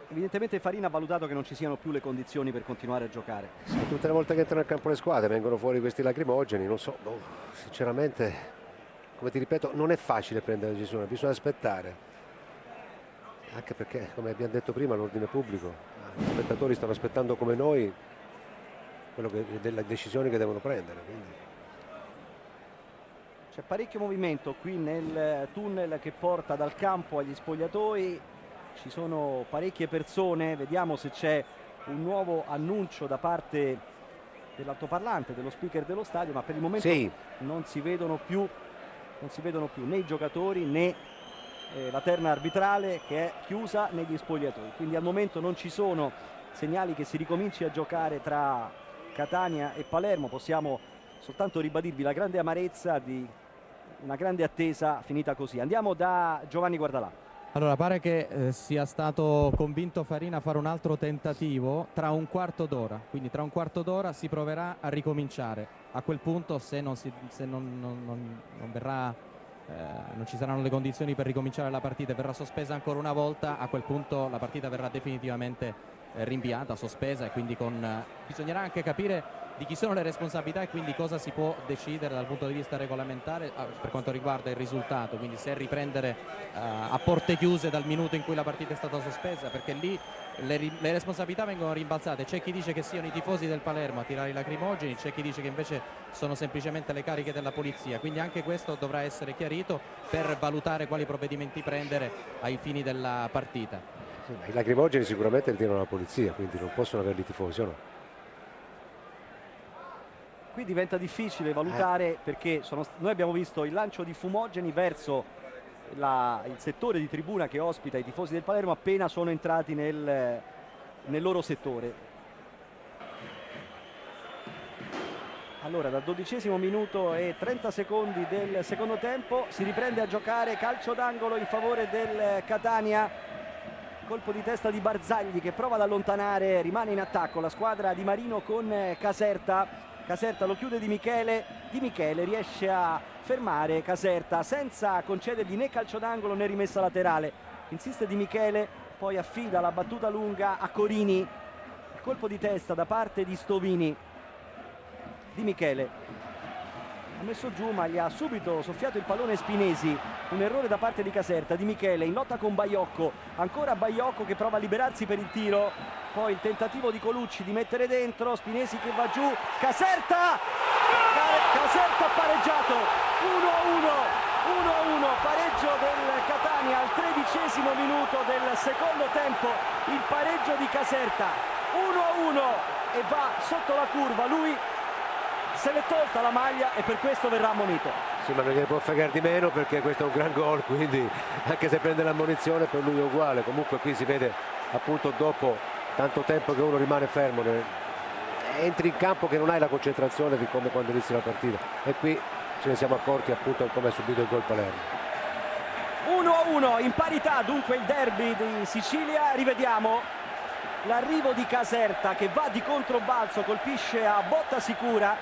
Evidentemente Farina ha valutato che non ci siano più le condizioni per continuare a giocare. Sì, tutte le volte che entrano nel campo le squadre vengono fuori questi lacrimogeni, non so, sinceramente, come ti ripeto, non è facile prendere la decisione, bisogna aspettare. Anche perché, come abbiamo detto prima, l'ordine pubblico, gli spettatori stanno aspettando come noi delle decisioni che devono prendere. Quindi. C'è parecchio movimento qui nel tunnel che porta dal campo agli spogliatoi, ci sono parecchie persone, vediamo se c'è un nuovo annuncio da parte dell'altoparlante, dello speaker dello stadio, ma per il momento sì, non si vedono più né i giocatori né la terna arbitrale che è chiusa negli spogliatoi, quindi al momento non ci sono segnali che si ricominci a giocare tra Catania e Palermo. Possiamo soltanto ribadirvi la grande amarezza di una grande attesa finita così. Andiamo da Giovanni Guardalà. Allora, pare che sia stato convinto Farina a fare un altro tentativo tra un quarto d'ora, quindi tra un quarto d'ora si proverà a ricominciare. A quel punto, se non verrà, non ci saranno le condizioni per ricominciare la partita e verrà sospesa ancora una volta, a quel punto la partita verrà definitivamente rinviata, sospesa, e quindi bisognerà anche capire di chi sono le responsabilità e quindi cosa si può decidere dal punto di vista regolamentare per quanto riguarda il risultato, quindi se riprendere a porte chiuse dal minuto in cui la partita è stata sospesa, perché lì le responsabilità vengono rimbalzate. C'è chi dice che siano i tifosi del Palermo a tirare i lacrimogeni, c'è chi dice che invece sono semplicemente le cariche della polizia, quindi anche questo dovrà essere chiarito per valutare quali provvedimenti prendere ai fini della partita. Sì, ma i lacrimogeni sicuramente li tirano la polizia, quindi non possono averli i tifosi, o no? Qui diventa difficile valutare perché noi abbiamo visto il lancio di fumogeni verso il settore di tribuna che ospita i tifosi del Palermo appena sono entrati nel loro settore. Allora, dal 12° minuto e 30 secondi del secondo tempo si riprende a giocare, calcio d'angolo in favore del Catania, colpo di testa di Barzagli che prova ad allontanare, rimane in attacco la squadra di Marino con Caserta. Caserta lo chiude Di Michele riesce a fermare Caserta senza concedergli né calcio d'angolo né rimessa laterale. Insiste Di Michele, poi affida la battuta lunga a Corini, il colpo di testa da parte di Stovini. Di Michele ha messo giù ma gli ha subito soffiato il pallone Spinesi, un errore da parte di Caserta. Di Michele in lotta con Baiocco, ancora Baiocco che prova a liberarsi per il tiro, poi il tentativo di Colucci di mettere dentro, Spinesi che va giù, Caserta ha pareggiato, 1-1, pareggio del Catania al 13° minuto del secondo tempo, il pareggio di Caserta, 1-1 e va sotto la curva, lui se l'è tolta la maglia e per questo verrà ammonito. Sì, ma non gliene può fregare di meno perché questo è un gran gol, quindi anche se prende l'ammonizione per lui è uguale. Comunque qui si vede appunto dopo tanto tempo che uno rimane fermo, entri in campo che non hai la concentrazione di come quando inizi la partita, e qui ce ne siamo accorti appunto come ha subito il gol Palermo. 1-1 in parità dunque il derby di Sicilia. Rivediamo l'arrivo di Caserta che va di controbalzo, colpisce a botta sicura.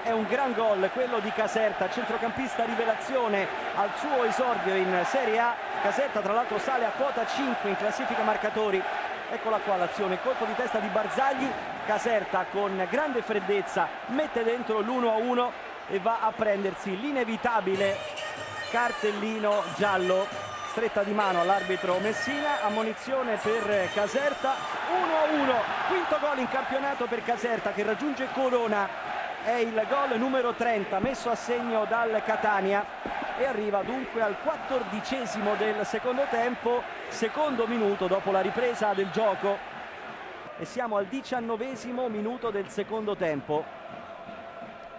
È un gran gol quello di Caserta, centrocampista rivelazione al suo esordio in Serie A. Caserta tra l'altro sale a quota 5 in classifica marcatori. Eccola qua l'azione, colpo di testa di Barzagli, Caserta con grande freddezza mette dentro l'1-1 e va a prendersi l'inevitabile cartellino giallo. Stretta di mano all'arbitro Messina, ammonizione per Caserta, 1-1, quinto gol in campionato per Caserta che raggiunge Corona. È il gol numero 30 messo a segno dal Catania e arriva dunque al 14° del secondo tempo, secondo minuto dopo la ripresa del gioco, e siamo al 19° minuto del secondo tempo.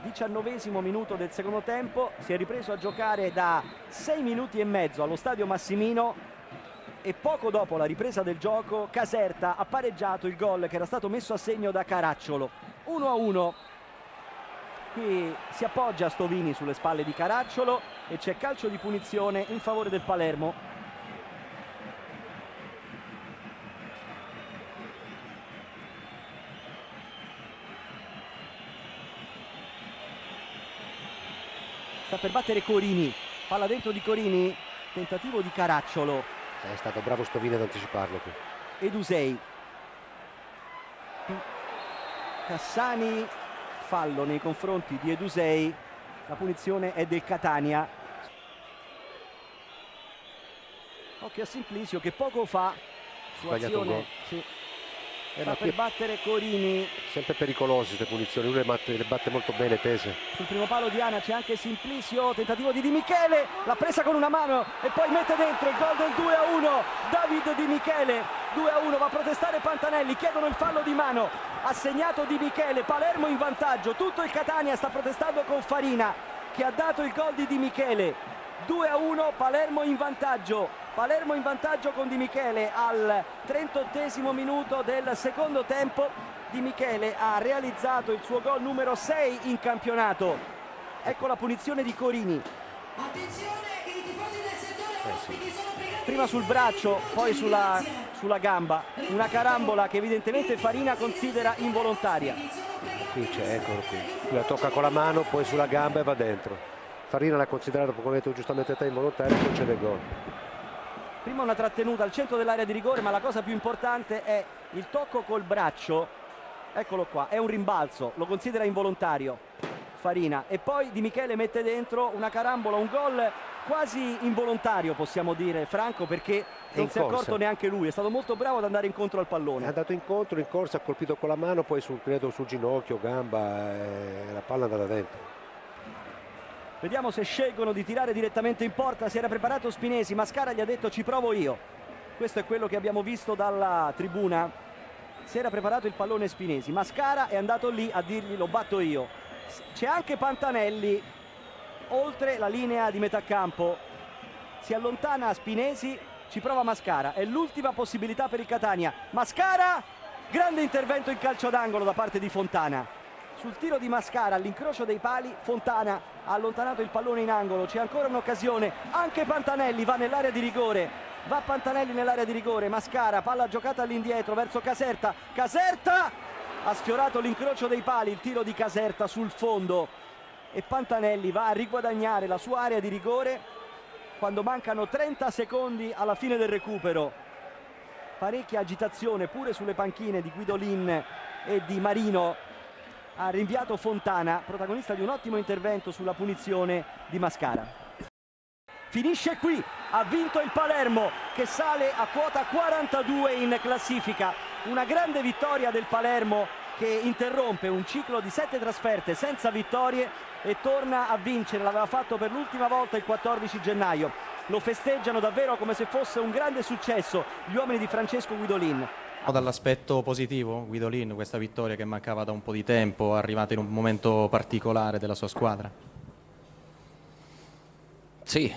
19° minuto del secondo tempo, si è ripreso a giocare da 6 minuti e mezzo allo stadio Massimino e poco dopo la ripresa del gioco Caserta ha pareggiato il gol che era stato messo a segno da Caracciolo. 1-1. Qui si appoggia Stovini sulle spalle di Caracciolo e c'è calcio di punizione in favore del Palermo. Sta per battere Corini, palla dentro di Corini, tentativo di Caracciolo. È stato bravo Stovini ad anticiparlo qui. Edusei. Cassani, fallo nei confronti di Edusei, la punizione è del Catania. Occhio a Simplicio che poco fa su azione sta per battere Corini. Sempre pericolosi queste punizioni, lui le batte molto bene tese. Sul primo palo di Ana c'è anche Simplicio, tentativo di Michele, l'ha presa con una mano e poi mette dentro il gol del 2-1. David Di Michele, 2-1, va a protestare Pantanelli, chiedono il fallo di mano, ha segnato Di Michele, Palermo in vantaggio, tutto il Catania sta protestando con Farina che ha dato il gol di Di Michele. 2-1, Palermo in vantaggio con Di Michele al 38° minuto del secondo tempo. Di Michele ha realizzato il suo gol numero 6 in campionato. Ecco la punizione di Corini. Attenzione che i tifosi del settore ospiti sono prima sul braccio, poi sulla gamba, una carambola che evidentemente Farina considera involontaria. Qui c'è, eccolo qui. La tocca con la mano, poi sulla gamba e va dentro. Farina l'ha considerato, come hai detto giustamente te, involontaria, e concede il gol. Prima una trattenuta al centro dell'area di rigore, ma la cosa più importante è il tocco col braccio. Eccolo qua, è un rimbalzo, lo considera involontario Farina, e poi Di Michele mette dentro una carambola, un gol quasi involontario, possiamo dire, Franco, perché non si è accorto neanche lui, è stato molto bravo ad andare incontro al pallone. È andato incontro, in corsa, ha colpito con la mano, poi credo sul ginocchio, gamba, la palla è andata dentro. Vediamo se scelgono di tirare direttamente in porta. Si era preparato Spinesi, Mascara gli ha detto ci provo io. Questo è quello che abbiamo visto dalla tribuna. Si era preparato il pallone Spinesi, Mascara è andato lì a dirgli lo batto io. C'è anche Pantanelli oltre la linea di metà campo, si allontana Spinesi, ci prova Mascara, è l'ultima possibilità per il Catania. Mascara, grande intervento in calcio d'angolo da parte di Fontana. Sul tiro di Mascara all'incrocio dei pali, Fontana ha allontanato il pallone in angolo, c'è ancora un'occasione, anche Pantanelli va nell'area di rigore, va Pantanelli nell'area di rigore, Mascara, palla giocata all'indietro verso Caserta, Caserta ha sfiorato l'incrocio dei pali, il tiro di Caserta sul fondo, e Pantanelli va a riguadagnare la sua area di rigore quando mancano 30 secondi alla fine del recupero. Parecchia agitazione pure sulle panchine di Guidolin e di Marino. Ha rinviato Fontana, protagonista di un ottimo intervento sulla punizione di Mascara. Finisce qui, ha vinto il Palermo che sale a quota 42 in classifica. Una grande vittoria del Palermo che interrompe un ciclo di 7 trasferte senza vittorie e torna a vincere. L'aveva fatto per l'ultima volta il 14 gennaio. Lo festeggiano davvero come se fosse un grande successo gli uomini di Francesco Guidolin. Dall'aspetto positivo, Guidolin, questa vittoria che mancava da un po' di tempo, arrivata in un momento particolare della sua squadra. Sì,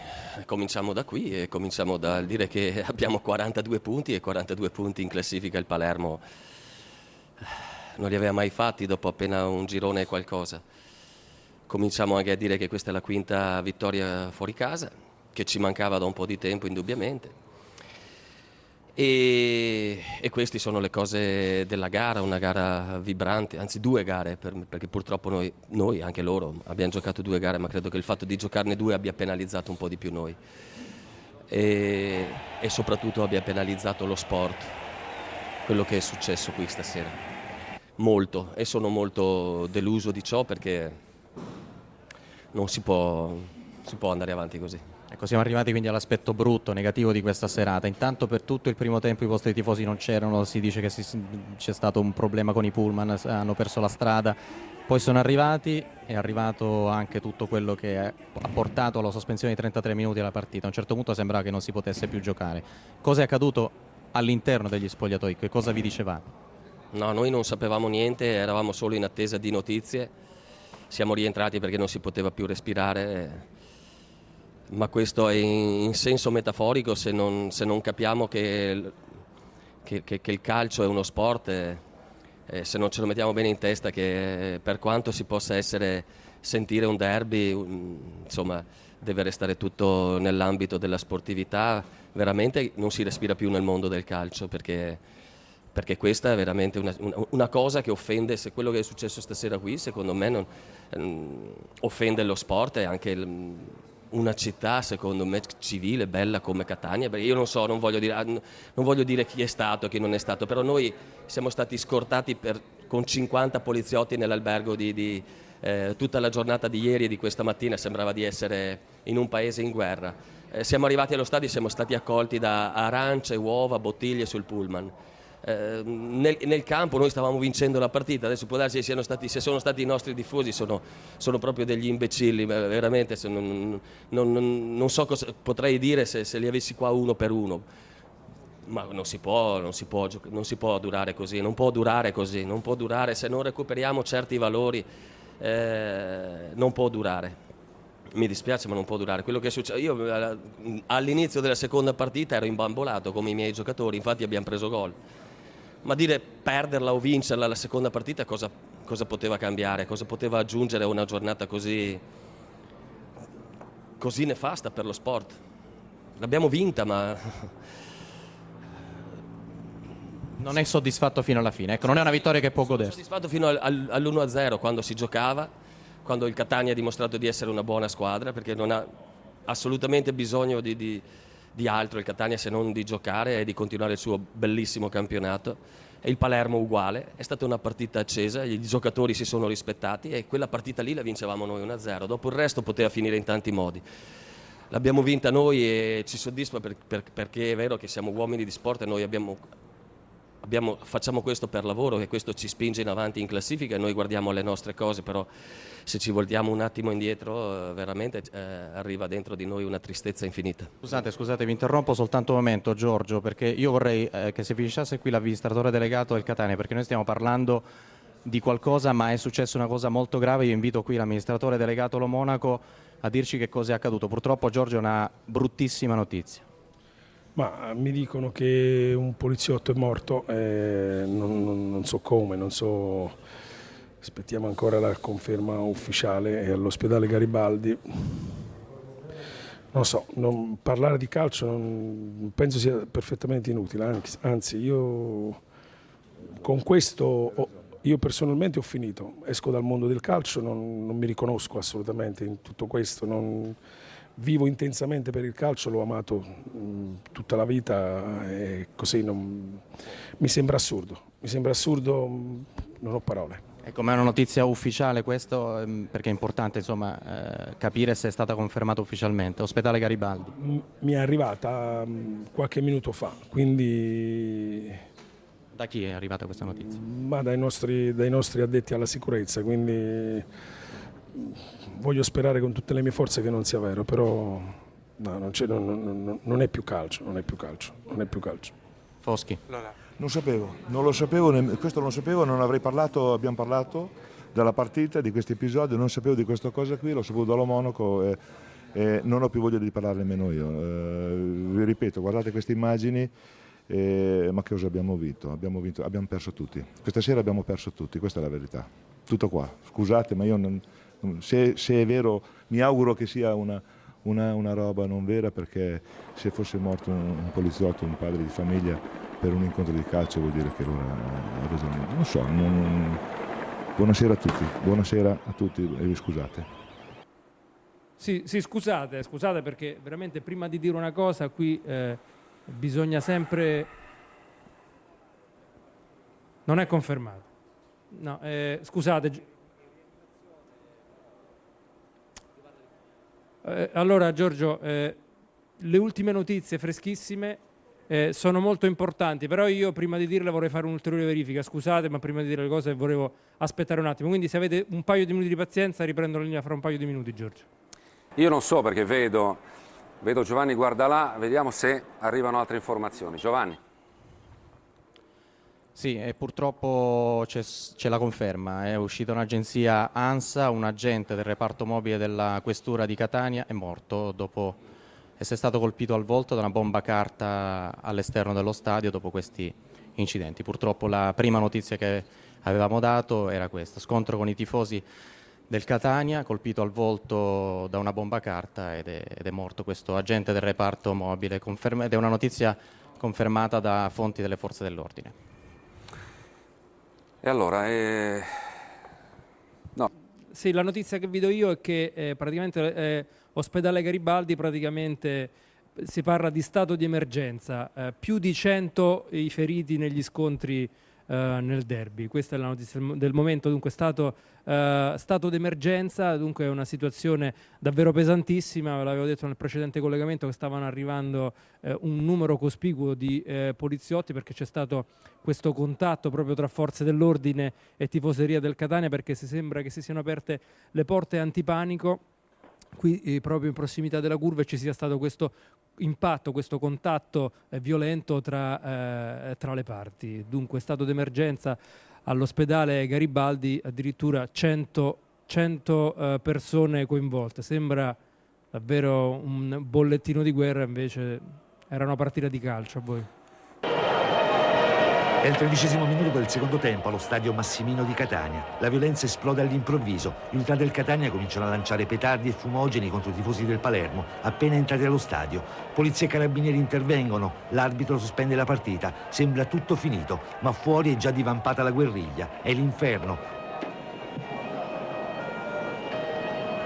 cominciamo da qui e cominciamo dal dire che abbiamo 42 punti e 42 punti in classifica. Il Palermo non li aveva mai fatti dopo appena un girone e qualcosa. Cominciamo anche a dire che questa è la quinta vittoria fuori casa, che ci mancava da un po' di tempo indubbiamente. E queste sono le cose della gara, una gara vibrante, anzi 2 gare, perché purtroppo noi, anche loro, abbiamo giocato 2 gare, ma credo che il fatto di giocarne 2 abbia penalizzato un po' di più noi e soprattutto abbia penalizzato lo sport, quello che è successo qui stasera, molto, e sono molto deluso di ciò perché non si può andare avanti così. Ecco, siamo arrivati quindi all'aspetto brutto, negativo di questa serata. Intanto per tutto il primo tempo i vostri tifosi non c'erano, si dice che c'è stato un problema con i pullman, hanno perso la strada, poi sono arrivati, è arrivato anche tutto quello che ha portato alla sospensione di 33 minuti della partita. A un certo punto sembrava che non si potesse più giocare. Cosa è accaduto all'interno degli spogliatoi? Che cosa vi dicevate? No, noi non sapevamo niente, eravamo solo in attesa di notizie, siamo rientrati perché non si poteva più respirare. Ma questo è in senso metaforico se non capiamo che il calcio è uno sport, se non ce lo mettiamo bene in testa che per quanto si possa sentire un derby, insomma deve restare tutto nell'ambito della sportività, veramente non si respira più nel mondo del calcio perché questa è veramente una cosa che offende. Se quello che è successo stasera qui secondo me offende lo sport e anche una città secondo me civile, bella come Catania, perché io non so, non voglio dire chi è stato e chi non è stato, però noi siamo stati scortati con 50 poliziotti nell'albergo di tutta la giornata di ieri e di questa mattina, sembrava di essere in un paese in guerra. Siamo arrivati allo stadio e siamo stati accolti da arance, uova, bottiglie sul pullman. Nel campo noi stavamo vincendo la partita, adesso può darsi che se sono stati i nostri tifosi sono proprio degli imbecilli, veramente non so cosa potrei dire se li avessi qua uno per uno, ma non si può durare così, non può durare se non recuperiamo certi valori, non può durare. Mi dispiace ma non può durare. Quello che è successo, io all'inizio della seconda partita ero imbambolato come i miei giocatori, infatti abbiamo preso gol. Ma dire perderla o vincerla la seconda partita cosa poteva cambiare? Cosa poteva aggiungere a una giornata così nefasta per lo sport? l'abbiamo vinta, ma Non è soddisfatto fino alla fine, ecco, non è una vittoria che può godersi. soddisfatto fino all'1-0 quando si giocava, quando il Catania ha dimostrato di essere una buona squadra, perché non ha assolutamente bisogno di altro il Catania se non di giocare e di continuare il suo bellissimo campionato. E il Palermo uguale, è stata una partita accesa, i giocatori si sono rispettati e quella partita lì la vincevamo noi 1-0, dopo il resto poteva finire in tanti modi. L'abbiamo vinta noi e ci soddisfa perché è vero che siamo uomini di sport e noi facciamo questo per lavoro e questo ci spinge in avanti in classifica e noi guardiamo le nostre cose, però se ci voltiamo un attimo indietro veramente arriva dentro di noi una tristezza infinita. Scusate, vi interrompo soltanto un momento, Giorgio, perché io vorrei che si finisce qui l'amministratore delegato del Catania, perché noi stiamo parlando di qualcosa, ma è successa una cosa molto grave. Io invito qui l'amministratore delegato Lo Monaco a dirci che cosa è accaduto. Purtroppo, Giorgio, è una bruttissima notizia. Ma mi dicono che un poliziotto è morto, non so come, non so, aspettiamo ancora la conferma ufficiale, è all'ospedale Garibaldi. Non so, parlare di calcio non penso sia perfettamente inutile, anzi io con questo io personalmente ho finito, esco dal mondo del calcio, non mi riconosco assolutamente in tutto questo, vivo intensamente per il calcio, l'ho amato tutta la vita e così mi sembra assurdo, non ho parole. Ecco, ma è una notizia ufficiale questo, perché è importante insomma capire se è stata confermata ufficialmente. Ospedale Garibaldi. Mi è arrivata qualche minuto fa, quindi... Da chi è arrivata questa notizia? Ma dai nostri addetti alla sicurezza, quindi voglio sperare con tutte le mie forze che non sia vero, però no, non è più calcio, non è più calcio. Foschi. Non lo sapevo, questo non lo sapevo, non avrei parlato, abbiamo parlato della partita, di questo episodio, non sapevo di questa cosa qui, l'ho saputo dallo Monaco e non ho più voglia di parlare nemmeno io. Vi ripeto, guardate queste immagini, ma che cosa abbiamo vinto? Abbiamo perso tutti. Questa sera abbiamo perso tutti, questa è la verità. Tutto qua. Scusate, ma io se è vero mi auguro che sia una roba non vera, perché se fosse morto un poliziotto, un padre di famiglia per un incontro di calcio vuol dire che allora ha ragione. Non so, buonasera a tutti e vi scusate. Sì, scusate perché veramente prima di dire una cosa qui bisogna sempre... Non è confermato. No, scusate. Allora Giorgio, le ultime notizie freschissime sono molto importanti, però io prima di dirle vorrei fare un'ulteriore verifica. Scusate, ma prima di dire le cose volevo aspettare un attimo. Quindi se avete un paio di minuti di pazienza riprendo la linea fra un paio di minuti, Giorgio. Io non so, perché vedo Giovanni guarda là, vediamo se arrivano altre informazioni. Giovanni. Sì, e purtroppo c'è la conferma, è uscita un'agenzia ANSA, un agente del reparto mobile della questura di Catania è morto dopo essere stato colpito al volto da una bomba carta all'esterno dello stadio dopo questi incidenti. Purtroppo la prima notizia che avevamo dato era questa: scontro con i tifosi del Catania, colpito al volto da una bomba carta ed è morto questo agente del reparto mobile, ed è una notizia confermata da fonti delle forze dell'ordine. E allora, no. Sì, la notizia che vi do io è che praticamente ospedale Garibaldi praticamente si parla di stato di emergenza, più di 100 i feriti negli scontri nel derby. Questa è la notizia del momento, dunque stato d'emergenza, dunque è una situazione davvero pesantissima. Ve l'avevo detto nel precedente collegamento che stavano arrivando un numero cospicuo di poliziotti, perché c'è stato questo contatto proprio tra forze dell'ordine e tifoseria del Catania, perché si sembra che si siano aperte le porte antipanico qui proprio in prossimità della curva e ci sia stato questo impatto, questo contatto violento tra le parti. Dunque stato d'emergenza all'ospedale Garibaldi, addirittura 100 persone coinvolte. Sembra davvero un bollettino di guerra, invece era una partita di calcio. A voi. È il 13° minuto del secondo tempo allo stadio Massimino di Catania. La violenza esplode all'improvviso. Gli ultras del Catania cominciano a lanciare petardi e fumogeni contro i tifosi del Palermo appena entrati allo stadio. Polizia e carabinieri intervengono, l'arbitro sospende la partita. Sembra tutto finito, ma fuori è già divampata la guerriglia. È l'inferno.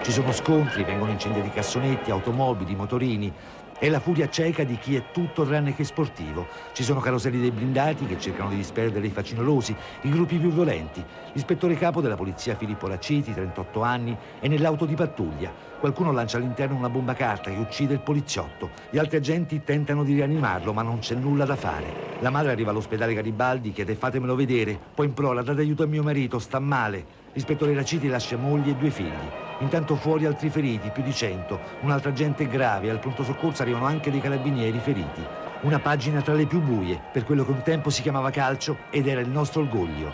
Ci sono scontri, vengono incendiati cassonetti, automobili, motorini. È la furia cieca di chi è tutto tranne che sportivo. Ci sono caroselli dei blindati che cercano di disperdere i facinorosi, i gruppi più violenti. L'ispettore capo della polizia Filippo Raciti, 38 anni, è nell'auto di pattuglia. Qualcuno lancia all'interno una bomba carta che uccide il poliziotto. Gli altri agenti tentano di rianimarlo, ma non c'è nulla da fare. La madre arriva all'ospedale Garibaldi, chiede fatemelo vedere, poi implora date aiuto a mio marito, sta male. L'ispettore Raciti lascia moglie e 2 figli. Intanto fuori altri feriti, più di 100. Un'altra gente grave, al pronto soccorso arrivano anche dei carabinieri feriti. Una pagina tra le più buie, per quello che un tempo si chiamava calcio ed era il nostro orgoglio.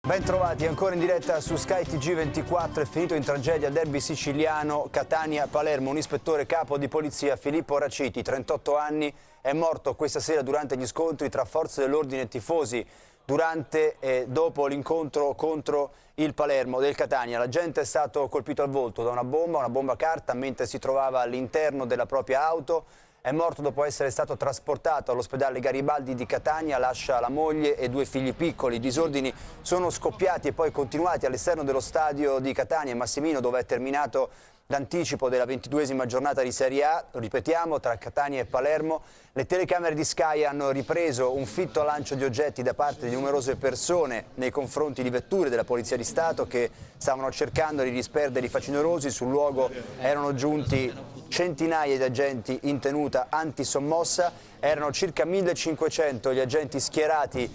Ben trovati ancora in diretta su Sky TG24, è finito in tragedia derby siciliano Catania-Palermo. Un ispettore capo di polizia, Filippo Raciti, 38 anni, è morto questa sera durante gli scontri tra forze dell'ordine e tifosi durante e dopo l'incontro contro il Palermo del Catania. L'agente è stato colpito al volto da una bomba carta, mentre si trovava all'interno della propria auto. È morto dopo essere stato trasportato all'ospedale Garibaldi di Catania, lascia la moglie e 2 figli piccoli. I disordini sono scoppiati e poi continuati all'esterno dello stadio di Catania, Massimino, dove è terminato l'anticipo della 22esima giornata di Serie A, lo ripetiamo, tra Catania e Palermo. Le telecamere di Sky hanno ripreso un fitto lancio di oggetti da parte di numerose persone nei confronti di vetture della Polizia di Stato che stavano cercando di disperdere i facinorosi. Sul luogo erano giunti centinaia di agenti in tenuta antisommossa, erano circa 1500 gli agenti schierati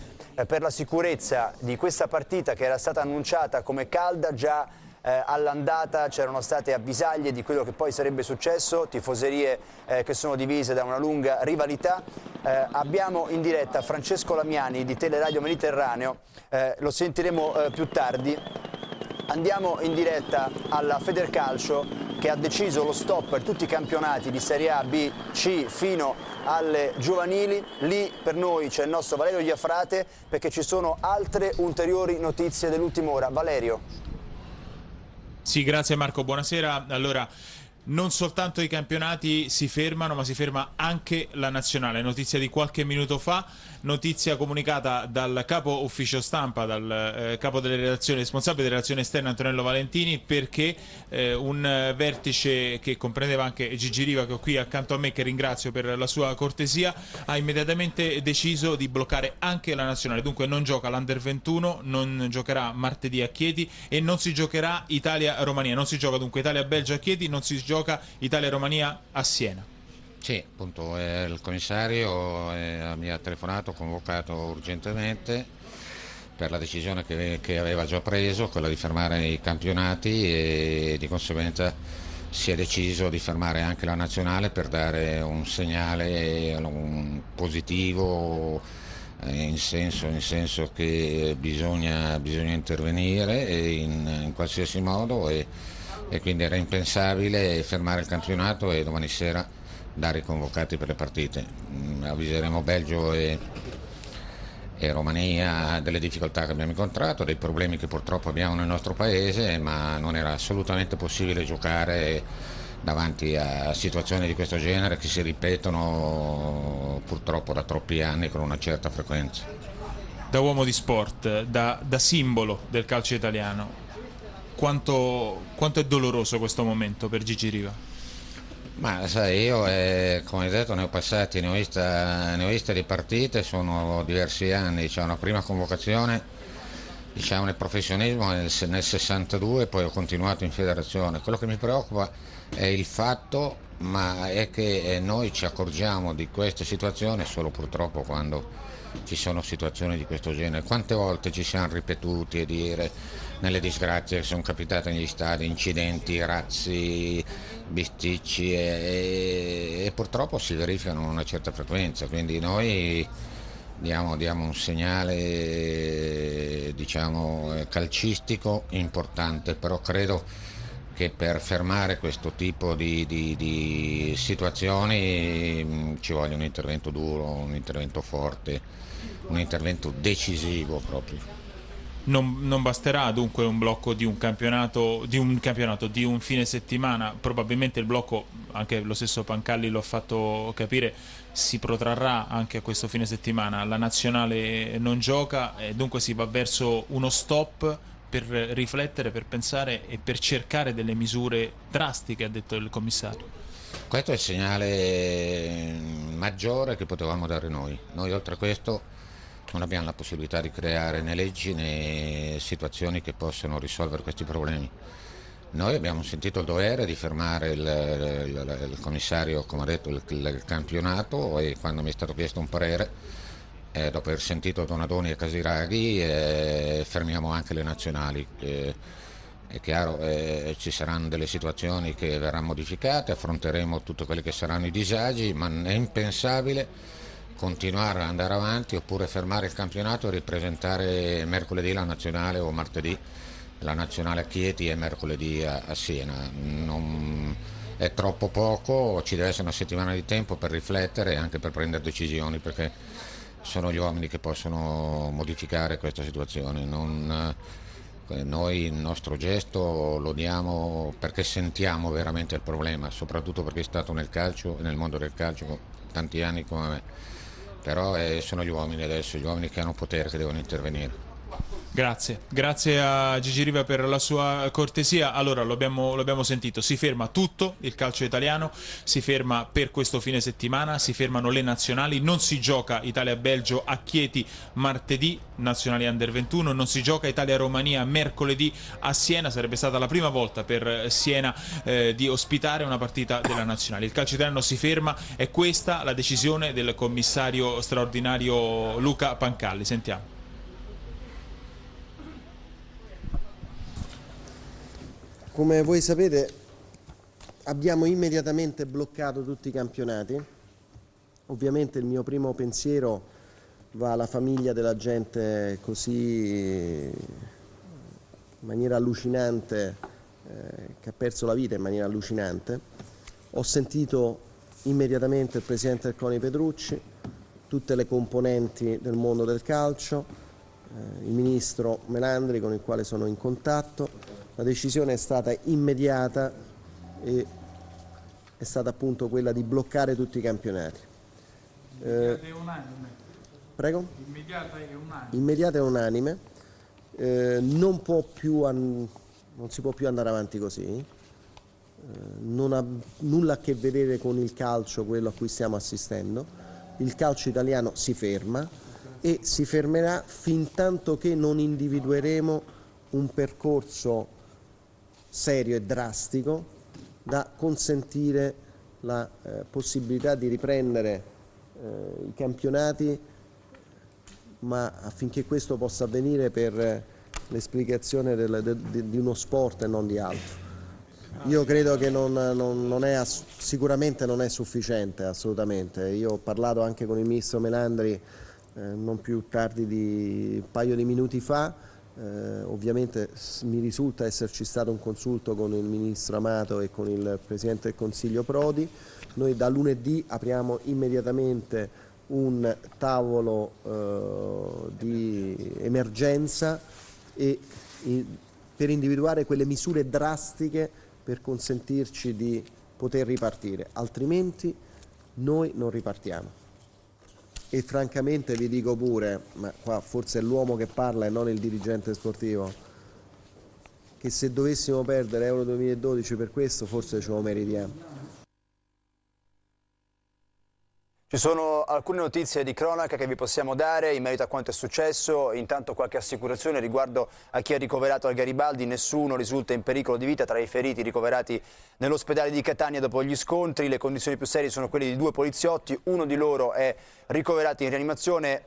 per la sicurezza di questa partita che era stata annunciata come calda. Già all'andata c'erano state avvisaglie di quello che poi sarebbe successo, tifoserie che sono divise da una lunga rivalità. Abbiamo in diretta Francesco Lamiani di Teleradio Mediterraneo, lo sentiremo più tardi. Andiamo in diretta alla Federcalcio che ha deciso lo stop per tutti i campionati di Serie A, B, C fino alle giovanili. Lì per noi c'è il nostro Valerio Iafrate perché ci sono altre ulteriori notizie dell'ultima ora. Valerio. Sì, grazie Marco, buonasera. Allora, non soltanto i campionati si fermano, ma si ferma anche la nazionale. Notizia di qualche minuto fa, notizia comunicata dal capo ufficio stampa, dal capo delle relazioni, responsabile delle relazioni esterne Antonello Valentini, perché un vertice che comprendeva anche Gigi Riva, che ho qui accanto a me, che ringrazio per la sua cortesia, ha immediatamente deciso di bloccare anche la nazionale. Dunque non gioca l'Under 21, non giocherà martedì a Chieti e non si giocherà Italia-Romania. Non si gioca dunque Italia-Belgio a Chieti, non si gioca Italia-Romania a Siena. Sì, appunto, il commissario mi ha telefonato, convocato urgentemente per la decisione che aveva già preso, quella di fermare i campionati, e di conseguenza si è deciso di fermare anche la nazionale per dare un segnale positivo in senso che bisogna intervenire in qualsiasi modo, e quindi era impensabile fermare il campionato e domani sera dare i convocati per le partite. Avviseremo Belgio e Romania delle difficoltà che abbiamo incontrato, dei problemi che purtroppo abbiamo nel nostro paese, ma non era assolutamente possibile giocare davanti a situazioni di questo genere che si ripetono purtroppo da troppi anni con una certa frequenza. Da uomo di sport, da simbolo del calcio italiano, quanto è doloroso questo momento per Gigi Riva? Ma sai, io come hai detto ne ho passati, ne ho viste di partite, sono diversi anni. C'è una prima convocazione, diciamo, nel professionismo nel 62, poi ho continuato in federazione. Quello che mi preoccupa è il fatto, ma è che noi ci accorgiamo di queste situazioni solo purtroppo quando ci sono situazioni di questo genere. Quante volte ci siamo ripetuti a dire nelle disgrazie che sono capitate negli stadi, incidenti, razzi, bisticci, e purtroppo si verificano con una certa frequenza, quindi noi diamo un segnale, diciamo, calcistico importante, però credo che per fermare questo tipo di situazioni ci voglia un intervento duro, un intervento forte, un intervento decisivo proprio. Non basterà dunque un blocco di un campionato, di un fine settimana. Probabilmente il blocco, anche lo stesso Pancalli lo ha fatto capire, si protrarrà anche a questo fine settimana. La nazionale non gioca e dunque si va verso uno stop per riflettere, per pensare e per cercare delle misure drastiche, ha detto il commissario. Questo è il segnale maggiore che potevamo dare noi. Noi oltre a questo non abbiamo la possibilità di creare né leggi né situazioni che possano risolvere questi problemi. Noi abbiamo sentito il dovere di fermare il commissario, come ha detto, il campionato, e quando mi è stato chiesto un parere, dopo aver sentito Donadoni e Casiraghi, fermiamo anche le nazionali. È chiaro, ci saranno delle situazioni che verranno modificate, affronteremo tutti quelli che saranno i disagi, ma è impensabile continuare ad andare avanti oppure fermare il campionato e ripresentare mercoledì la nazionale o martedì la nazionale a Chieti e mercoledì a Siena. È troppo poco, ci deve essere una settimana di tempo per riflettere e anche per prendere decisioni, perché sono gli uomini che possono modificare questa situazione. Noi il nostro gesto lo diamo perché sentiamo veramente il problema, soprattutto perché è stato nel calcio, nel mondo del calcio tanti anni come me. Però sono gli uomini adesso, gli uomini che hanno potere, che devono intervenire. Grazie a Gigi Riva per la sua cortesia. Allora, lo abbiamo sentito, si ferma tutto il calcio italiano, si ferma per questo fine settimana, si fermano le nazionali, non si gioca Italia-Belgio a Chieti martedì, nazionali under 21, non si gioca Italia-Romania mercoledì a Siena, sarebbe stata la prima volta per Siena di ospitare una partita della nazionale. Il calcio italiano si ferma, è questa la decisione del commissario straordinario Luca Pancalli, sentiamo. Come voi sapete, abbiamo immediatamente bloccato tutti i campionati. Ovviamente il mio primo pensiero va alla famiglia della gente così in maniera allucinante, che ha perso la vita in maniera allucinante. Ho sentito immediatamente il presidente del CONI Petrucci, tutte le componenti del mondo del calcio, il ministro Melandri con il quale sono in contatto. La decisione è stata immediata e è stata appunto quella di bloccare tutti i campionati. Immediata e unanime. Prego? Immediata e unanime. Immediata e unanime. Non si può più andare avanti così. Non ha nulla a che vedere con il calcio, quello a cui stiamo assistendo. Il calcio italiano si ferma e si fermerà fin tanto che non individueremo un percorso serio e drastico da consentire la possibilità di riprendere i campionati, ma affinché questo possa avvenire per l'esplicazione di uno sport e non di altro. Io credo che sicuramente non è sufficiente, assolutamente. Io ho parlato anche con il ministro Melandri non più tardi di un paio di minuti fa. Ovviamente mi risulta esserci stato un consulto con il ministro Amato e con il presidente del Consiglio Prodi. Noi da lunedì apriamo immediatamente un tavolo di emergenza per individuare quelle misure drastiche per consentirci di poter ripartire, altrimenti noi non ripartiamo. E francamente vi dico pure, ma qua forse è l'uomo che parla e non il dirigente sportivo, che se dovessimo perdere Euro 2012 per questo forse ce lo meritiamo. Ci sono alcune notizie di cronaca che vi possiamo dare in merito a quanto è successo. Intanto qualche assicurazione riguardo a chi è ricoverato al Garibaldi. Nessuno risulta in pericolo di vita tra i feriti ricoverati nell'ospedale di Catania dopo gli scontri. Le condizioni più serie sono quelle di 2 poliziotti, uno di loro è ricoverato in rianimazione.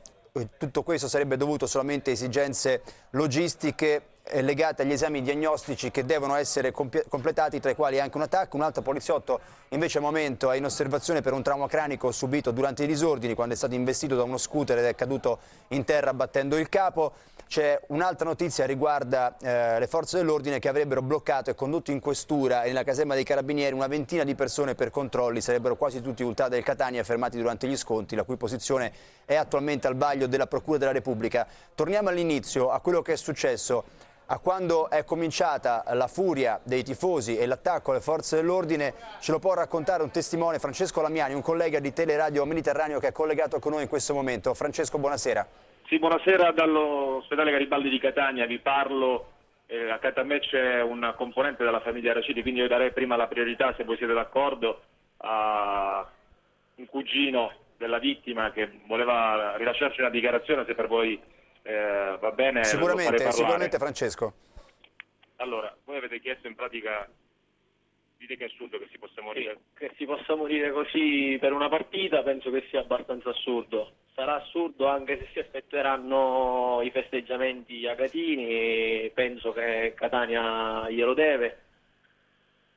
Tutto questo sarebbe dovuto solamente a esigenze logistiche. legate agli esami diagnostici che devono essere completati, tra i quali anche un attacco. Un altro poliziotto invece al momento è in osservazione per un trauma cranico subito durante i disordini quando è stato investito da uno scooter ed è caduto in terra battendo il capo. C'è un'altra notizia riguarda le forze dell'ordine che avrebbero bloccato e condotto in questura e nella caserma dei carabinieri una ventina di persone per controlli, sarebbero quasi tutti ultrà del Catania fermati durante gli scontri, la cui posizione è attualmente al vaglio della Procura della Repubblica. Torniamo all'inizio, a quello che è successo, a quando è cominciata la furia dei tifosi e l'attacco alle forze dell'ordine. Ce lo può raccontare un testimone, Francesco Lamiani, un collega di Teleradio Mediterraneo che è collegato con noi in questo momento. Francesco, buonasera. Sì, buonasera dall'ospedale Garibaldi di Catania, vi parlo, accanto a me c'è un componente della famiglia Raciti, quindi io darei prima la priorità, se voi siete d'accordo, a un cugino della vittima che voleva rilasciarci una dichiarazione, se per voi va bene. Sicuramente Francesco. Allora, voi avete chiesto in pratica, dite che è assurdo che si possa morire. Che si possa morire così per una partita penso che sia abbastanza assurdo. Sarà assurdo anche se si effettueranno i festeggiamenti a Gatini e penso che Catania glielo deve.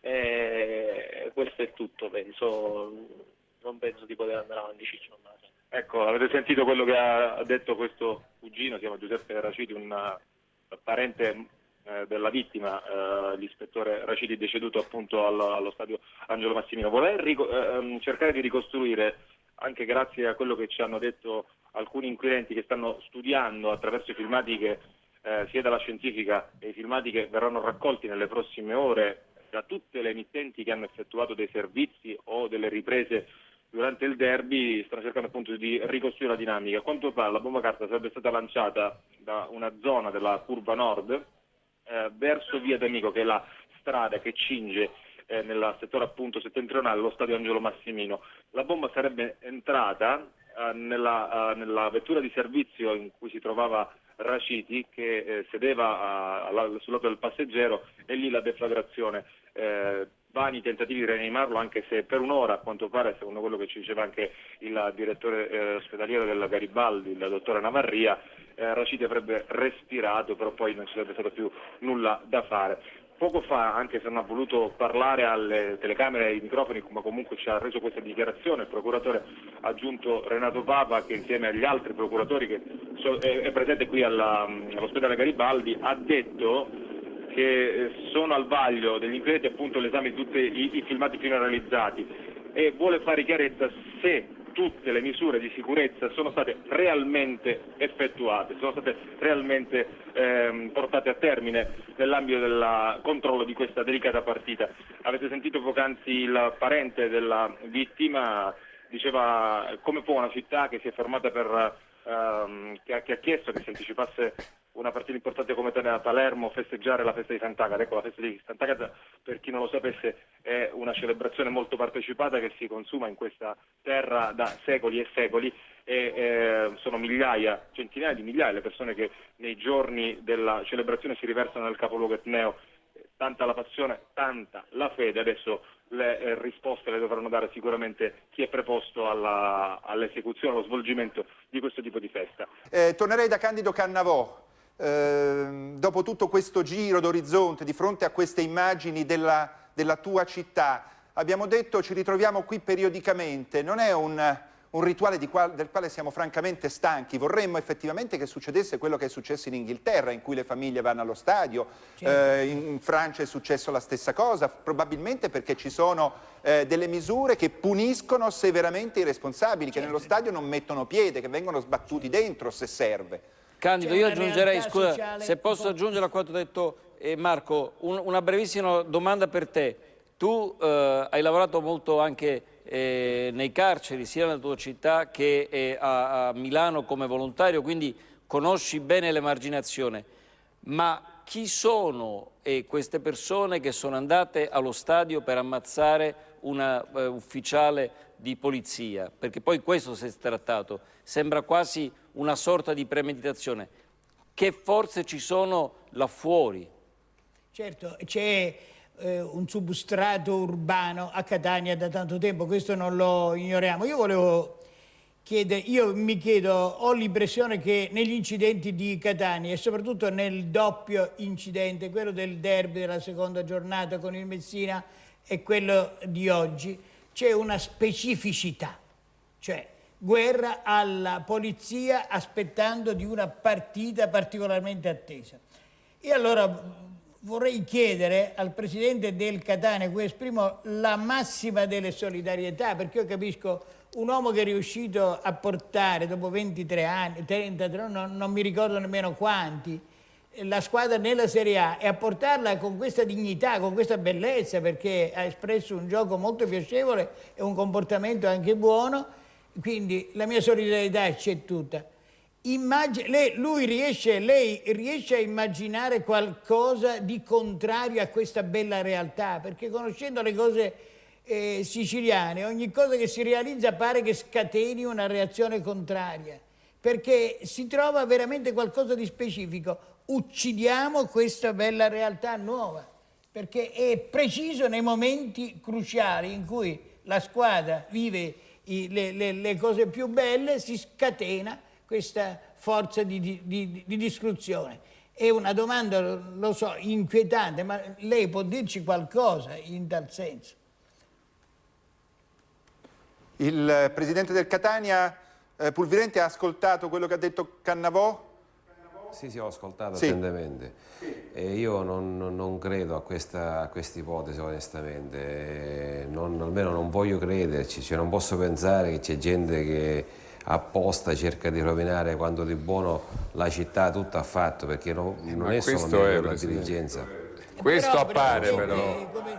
E questo è tutto, penso. Non penso di poter andare avanti, Ciccio. Ecco, avete sentito quello che ha detto questo cugino, si chiama Giuseppe Raciti, un parente della vittima, l'ispettore Raciti deceduto appunto allo stadio Angelo Massimino. Vorrei cercare di ricostruire, anche grazie a quello che ci hanno detto alcuni inquirenti che stanno studiando attraverso i filmati che sia dalla scientifica e i filmati che verranno raccolti nelle prossime ore da tutte le emittenti che hanno effettuato dei servizi o delle riprese durante il derby, stanno cercando appunto di ricostruire la dinamica. A quanto pare la bomba carta sarebbe stata lanciata da una zona della curva nord verso via D'Amico, che è la strada che cinge nel settore appunto settentrionale lo stadio Angelo Massimino. La bomba sarebbe entrata nella vettura di servizio in cui si trovava Raciti, che sedeva sul lato del passeggero, e lì la deflagrazione. Vani tentativi di rianimarlo, anche se per un'ora, a quanto pare, secondo quello che ci diceva anche il direttore ospedaliero del Garibaldi, il dottore Navarria, Raciti avrebbe respirato, però poi non ci sarebbe stato più nulla da fare. Poco fa, anche se non ha voluto parlare alle telecamere e ai microfoni, ma comunque ci ha reso questa dichiarazione, il procuratore aggiunto Renato Papa, che insieme agli altri procuratori che è presente qui all'ospedale Garibaldi, ha detto che sono al vaglio degli inquirenti appunto l'esame di tutti i filmati fino realizzati, e vuole fare chiarezza se tutte le misure di sicurezza sono state realmente effettuate, sono state realmente portate a termine nell'ambito del controllo di questa delicata partita. Avete sentito poc'anzi il parente della vittima, diceva come può una città che si è fermata che ha chiesto che si anticipasse una partita importante come Palermo festeggiare la festa di Sant'Agata. Ecco, la festa di Sant'Agata, per chi non lo sapesse, è una celebrazione molto partecipata che si consuma in questa terra da secoli e secoli, e sono migliaia, centinaia di migliaia le persone che nei giorni della celebrazione si riversano nel capoluogo etneo. Tanta la passione, tanta la fede. Adesso le risposte le dovranno dare sicuramente chi è preposto all'esecuzione, allo svolgimento di questo tipo di festa. Tornerei da Candido Cannavò. Dopo tutto questo giro d'orizzonte, di fronte a queste immagini della tua città, abbiamo detto ci ritroviamo qui periodicamente. Non è un rituale del quale siamo francamente stanchi. Vorremmo effettivamente che succedesse quello che è successo in Inghilterra, in cui le famiglie vanno allo stadio. In Francia è successo la stessa cosa, probabilmente perché ci sono delle misure che puniscono severamente i responsabili, che nello stadio non mettono piede, che vengono sbattuti dentro se serve. Candido, io aggiungerei, scusa, se posso aggiungere a quanto detto Marco, una brevissima domanda per te. Tu hai lavorato molto anche nei carceri, sia nella tua città che a Milano come volontario, quindi conosci bene l'emarginazione. Ma chi sono queste persone che sono andate allo stadio per ammazzare un ufficiale di polizia? Perché poi questo si è trattato. Sembra quasi una sorta di premeditazione. Che forze ci sono là fuori? Certo, c'è un substrato urbano a Catania da tanto tempo, questo non lo ignoriamo. Io volevo io mi chiedo, ho l'impressione che negli incidenti di Catania e soprattutto nel doppio incidente, quello del derby della seconda giornata con il Messina e quello di oggi, c'è una specificità, cioè guerra alla polizia aspettando di una partita particolarmente attesa. E allora vorrei chiedere al presidente del Catania, cui esprimo la massima delle solidarietà, perché io capisco un uomo che è riuscito a portare dopo 23 anni, 33, non mi ricordo nemmeno quanti, la squadra nella Serie A e a portarla con questa dignità, con questa bellezza, perché ha espresso un gioco molto piacevole e un comportamento anche buono, quindi la mia solidarietà c'è tutta. Lei riesce a immaginare qualcosa di contrario a questa bella realtà? Perché conoscendo le cose siciliane, ogni cosa che si realizza pare che scateni una reazione contraria, perché si trova veramente qualcosa di specifico. Uccidiamo questa bella realtà nuova, perché è preciso nei momenti cruciali in cui la squadra vive le cose più belle, si scatena questa forza di distruzione. È una domanda, lo so, inquietante, ma lei può dirci qualcosa in tal senso? Il presidente del Catania, Pulvirenti, ha ascoltato quello che ha detto Cannavò? Sì, ho ascoltato attentamente. E io non credo a questa ipotesi, onestamente. Almeno non voglio crederci, cioè non posso pensare che c'è gente che apposta cerca di rovinare quando di buono la città tutta ha fatto, perché non è solo la dirigenza. Questo appare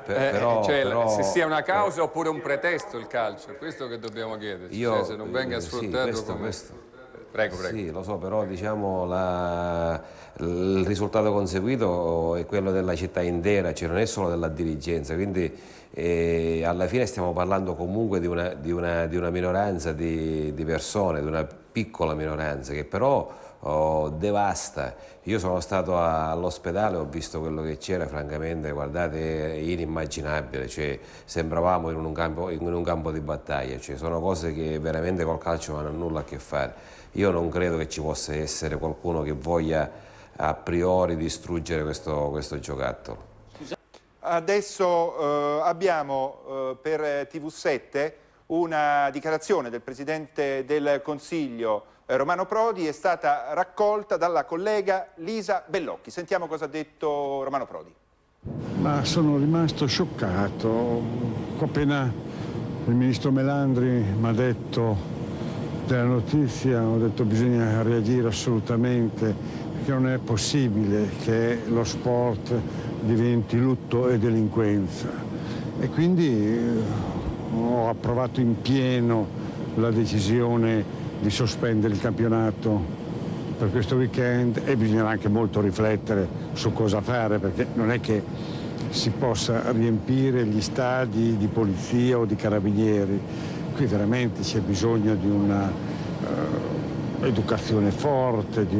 però, se sia una causa oppure un pretesto il calcio, è questo che dobbiamo chiederci, cioè, se non venga sfruttato come... Prego. Sì, lo so, però diciamo il risultato conseguito è quello della città intera, cioè non è solo della dirigenza, quindi alla fine stiamo parlando comunque di una minoranza di persone, di una piccola minoranza che però devasta. Io sono stato all'ospedale, ho visto quello che c'era, francamente, guardate, è inimmaginabile, cioè sembravamo in un campo di battaglia, cioè sono cose che veramente col calcio non hanno nulla a che fare. Io non credo che ci possa essere qualcuno che voglia a priori distruggere questo giocattolo. Adesso abbiamo per TV7 una dichiarazione del Presidente del Consiglio Romano Prodi, è stata raccolta dalla collega Lisa Bellocchi. Sentiamo cosa ha detto Romano Prodi. Ma sono rimasto scioccato. Appena il ministro Melandri mi ha detto della notizia, ho detto bisogna reagire assolutamente, perché non è possibile che lo sport diventi lutto e delinquenza. E quindi ho approvato in pieno la decisione di sospendere il campionato per questo weekend, e bisognerà anche molto riflettere su cosa fare, perché non è che si possa riempire gli stadi di polizia o di carabinieri. Qui veramente c'è bisogno di una educazione forte, di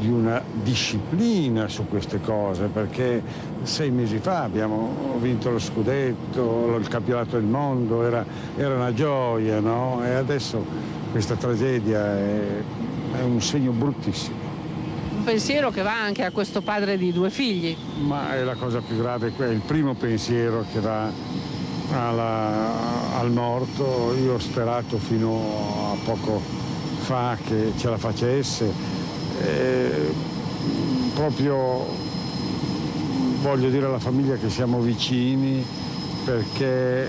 una disciplina su queste cose, perché 6 mesi fa abbiamo vinto lo scudetto, il campionato del mondo, era una gioia, no? E adesso questa tragedia è un segno bruttissimo. Un pensiero che va anche a questo padre di 2 figli. Ma è la cosa più grave, è il primo pensiero che va al morto. Io ho sperato fino a poco fa che ce la facesse. Proprio voglio dire alla famiglia che siamo vicini, perché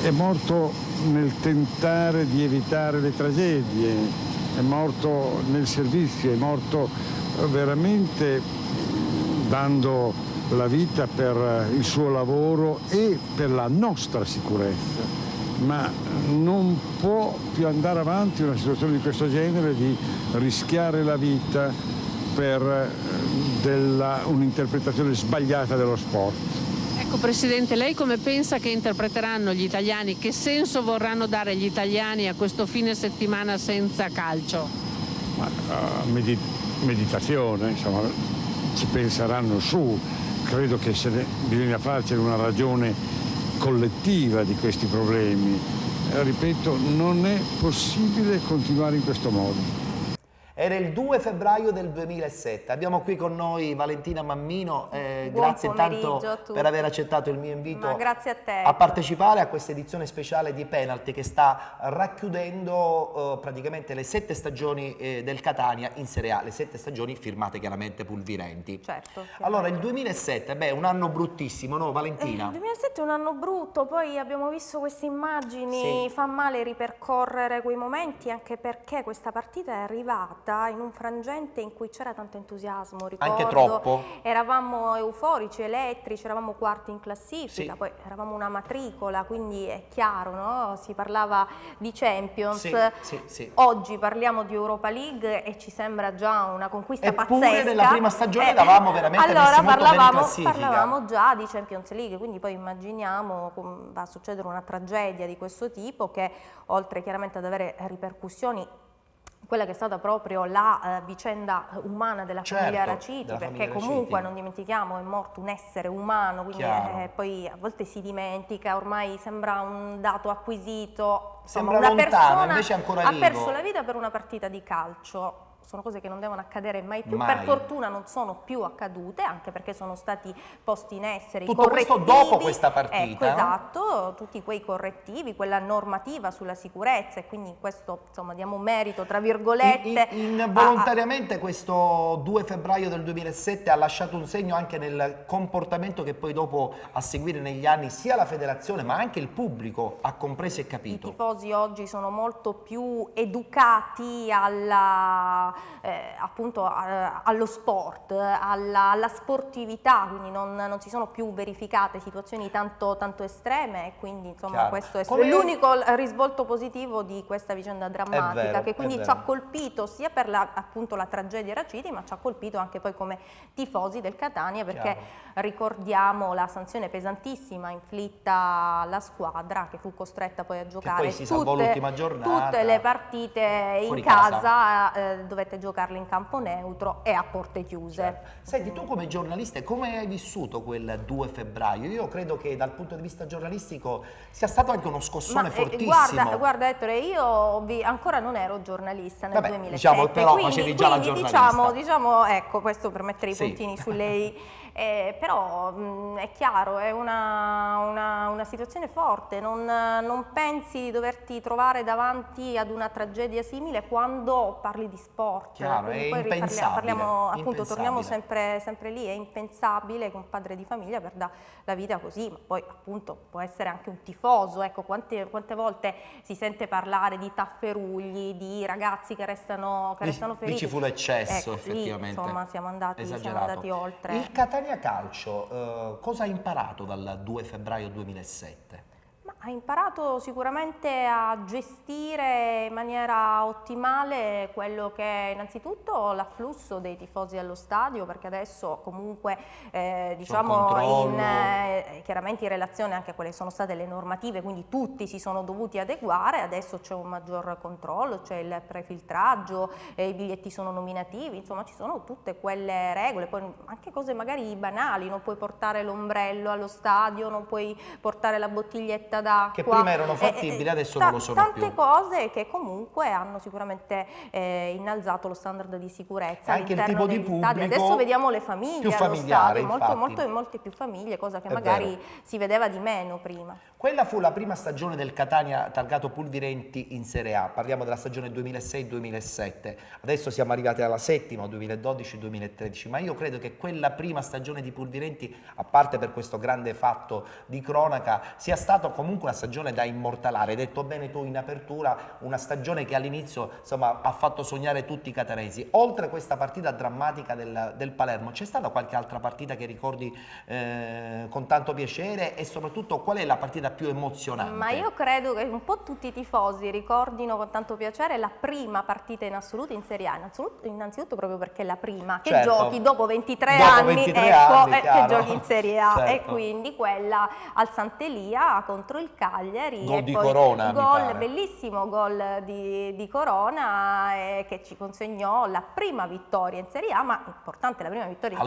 è morto nel tentare di evitare le tragedie, è morto nel servizio, è morto veramente dando la vita per il suo lavoro e per la nostra sicurezza. Ma non può più andare avanti una situazione di questo genere, di rischiare la vita per un'interpretazione sbagliata dello sport. Ecco Presidente, lei come pensa che interpreteranno gli italiani? Che senso vorranno dare gli italiani a questo fine settimana senza calcio? Meditazione, insomma, ci penseranno su. Credo che bisogna farcene una ragione collettiva di questi problemi. Ripeto, non è possibile continuare in questo modo. Era il 2 febbraio del 2007. Abbiamo qui con noi Valentina Mammino. Grazie intanto per aver accettato il mio invito grazie a te. A partecipare a questa edizione speciale di Penalty che sta racchiudendo praticamente le 7 stagioni del Catania in Serie A, le 7 stagioni firmate chiaramente Pulvirenti. Certo. Allora, il 2007, beh, un anno bruttissimo, no Valentina? Il 2007 è un anno brutto, poi abbiamo visto queste immagini, sì. Fa male ripercorrere quei momenti, anche perché questa partita è arrivata in un frangente in cui c'era tanto entusiasmo, ricordo, anche troppo. Eravamo euforici, elettrici, eravamo quarti in classifica, sì. Poi eravamo una matricola, quindi è chiaro, no? Si parlava di Champions, sì. Oggi parliamo di Europa League e ci sembra già una conquista pazzesca. Eppure nella prima stagione eravamo veramente messi molto bene in classifica. Parlavamo già di Champions League, quindi poi immaginiamo va a succedere una tragedia di questo tipo che oltre chiaramente ad avere ripercussioni, quella che è stata proprio la vicenda umana della famiglia Raciti, perché comunque non dimentichiamo è morto un essere umano, quindi poi a volte si dimentica, ormai sembra un dato acquisito, sembra una lontano, persona invece è ancora ha vivo. Perso la vita per una partita di calcio. Sono cose che non devono accadere mai più, per fortuna non sono più accadute, anche perché sono stati posti in essere i correttivi. Tutto questo dopo questa partita? Ecco, esatto, tutti quei correttivi, quella normativa sulla sicurezza, e quindi in questo insomma diamo merito, tra virgolette. Involontariamente questo 2 febbraio del 2007 ha lasciato un segno anche nel comportamento che poi dopo a seguire negli anni sia la federazione ma anche il pubblico ha compreso e capito. I tifosi oggi sono molto più educati appunto allo sport, alla sportività, quindi non si sono più verificate situazioni tanto estreme, e quindi insomma questo è l'unico risvolto positivo di questa vicenda drammatica, che quindi ci ha colpito sia per appunto la tragedia Raciti, ma ci ha colpito anche poi come tifosi del Catania, perché ricordiamo la sanzione pesantissima inflitta alla squadra, che fu costretta poi a giocare tutte le partite in casa, dovette giocarle in campo neutro e a porte chiuse. Senti, tu come giornalista come hai vissuto quel 2 febbraio? Io credo che dal punto di vista giornalistico sia stato anche uno scossone fortissimo. Guarda Ettore, io ancora non ero giornalista nel 2007, diciamo, però facevi già la giornalista. Diciamo, ecco, questo per mettere i puntini sulle i. Però è chiaro, è una situazione forte, non pensi di doverti trovare davanti ad una tragedia simile quando parli di sport. Chiaro, è impensabile. Appunto, torniamo sempre lì, è impensabile che un padre di famiglia perda la vita così, ma poi appunto può essere anche un tifoso, ecco, quante volte si sente parlare di tafferugli, di ragazzi che restano feriti. Lì ci fu l'eccesso, effettivamente. Lì, insomma, siamo andati oltre. Il Catania Calcio, cosa ha imparato dal 2 febbraio 2007? Ha imparato sicuramente a gestire in maniera ottimale quello che è innanzitutto l'afflusso dei tifosi allo stadio, perché adesso comunque diciamo chiaramente in relazione anche a quelle sono state le normative, quindi tutti si sono dovuti adeguare, adesso c'è un maggior controllo, c'è il prefiltraggio, i biglietti sono nominativi, insomma ci sono tutte quelle regole, poi anche cose magari banali, non puoi portare l'ombrello allo stadio, non puoi portare la bottiglietta d'acqua. Che prima erano fattibili, adesso non lo sono più. Tante cose che comunque hanno sicuramente innalzato lo standard di sicurezza anche all'interno il tipo degli di stadi. Adesso vediamo le famiglie più allo stadio, infatti. molte più famiglie, cosa che magari si vedeva di meno prima. Quella fu la prima stagione del Catania targato Pulvirenti in Serie A, parliamo della stagione 2006-2007, adesso siamo arrivati alla settima, 2012-2013, ma io credo che quella prima stagione di Pulvirenti, a parte per questo grande fatto di cronaca, sia stata comunque una stagione da immortalare. Hai detto bene tu in apertura, una stagione che all'inizio insomma ha fatto sognare tutti i catanesi. Oltre questa partita drammatica del Palermo, c'è stata qualche altra partita che ricordi con tanto piacere, e soprattutto qual è la partita più emozionante? Ma io credo che un po' tutti i tifosi ricordino con tanto piacere la prima partita in assoluto in Serie A, innanzitutto proprio perché è la prima che giochi dopo 23 anni, che giochi in Serie A, e quindi quella al Sant'Elia contro il il Cagliari. Gol e di poi Corona, mi pare. bellissimo gol di Corona che ci consegnò la prima vittoria in Serie A, ma importante la prima vittoria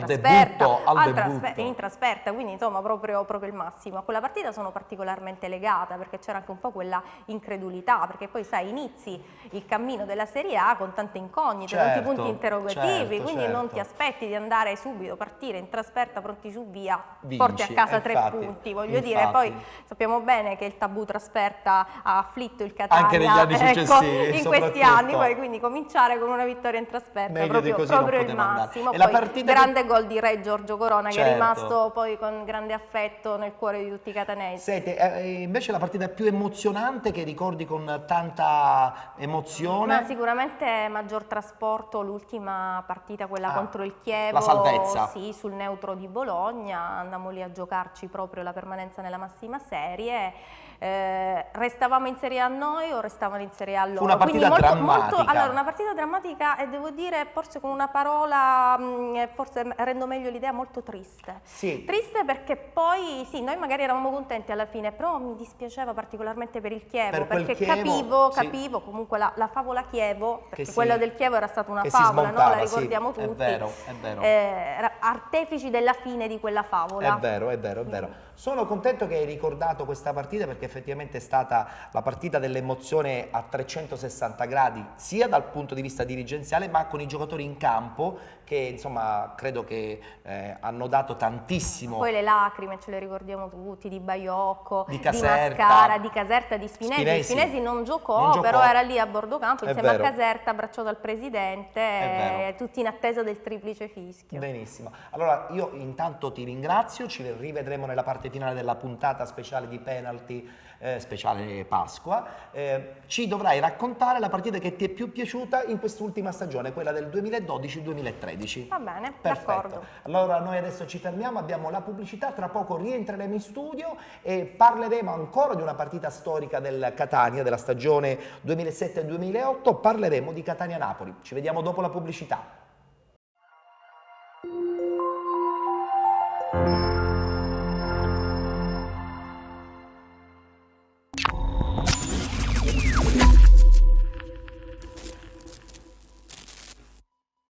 in trasferta, quindi insomma proprio il massimo. A quella partita sono particolarmente legata perché c'era anche un po' quella incredulità, perché poi sai, inizi il cammino della Serie A con tante incognite, tanti punti interrogativi, quindi non ti aspetti di andare subito, partire in trasferta pronti su via, porti a casa 3 punti, voglio dire. Poi sappiamo bene che il tabù trasferta ha afflitto il Catania anche negli anni successivi, in questi anni, poi quindi cominciare con una vittoria in trasferta proprio il massimo. Poi grande gol di Re Giorgio Corona, che è rimasto poi con grande affetto nel cuore di tutti i catanesi. Senti, invece la partita più emozionante che ricordi con tanta emozione? Ma sicuramente maggior trasporto l'ultima partita, quella contro il Chievo, la salvezza. Sì, sul neutro di Bologna, andammo lì a giocarci proprio la permanenza nella massima serie. Restavamo in Serie A noi o restavano in Serie A loro? Fu una partita drammatica. Allora, una partita drammatica e devo dire, forse con una parola, forse rendo meglio l'idea, molto triste. Sì. Triste perché poi, sì, noi magari eravamo contenti alla fine, però mi dispiaceva particolarmente per il Chievo, perché capivo comunque la favola Chievo, perché quella del Chievo era stata una favola, no? La ricordiamo tutti. È vero. Artefici della fine di quella favola. È vero. Sono contento che hai ricordato questa partita perché effettivamente è stata la partita dell'emozione a 360 gradi, sia dal punto di vista dirigenziale ma con i giocatori in campo che insomma credo che hanno dato tantissimo. Poi le lacrime ce le ricordiamo tutti, di Baiocco, di Mascara, di Caserta, di Spinesi. Spinesi non giocò, però era lì a bordo campo insieme a Caserta, abbracciato al presidente, tutti in attesa del triplice fischio. Benissimo, allora io intanto ti ringrazio, ci rivedremo nella parte finale della puntata speciale di penalty, speciale Pasqua. Ci dovrai raccontare la partita che ti è più piaciuta in quest'ultima stagione, quella del 2012-2013. Va bene, d'accordo. Allora noi adesso ci fermiamo, abbiamo la pubblicità, tra poco rientreremo in studio e parleremo ancora di una partita storica del Catania, della stagione 2007-2008, parleremo di Catania-Napoli. Ci vediamo dopo la pubblicità.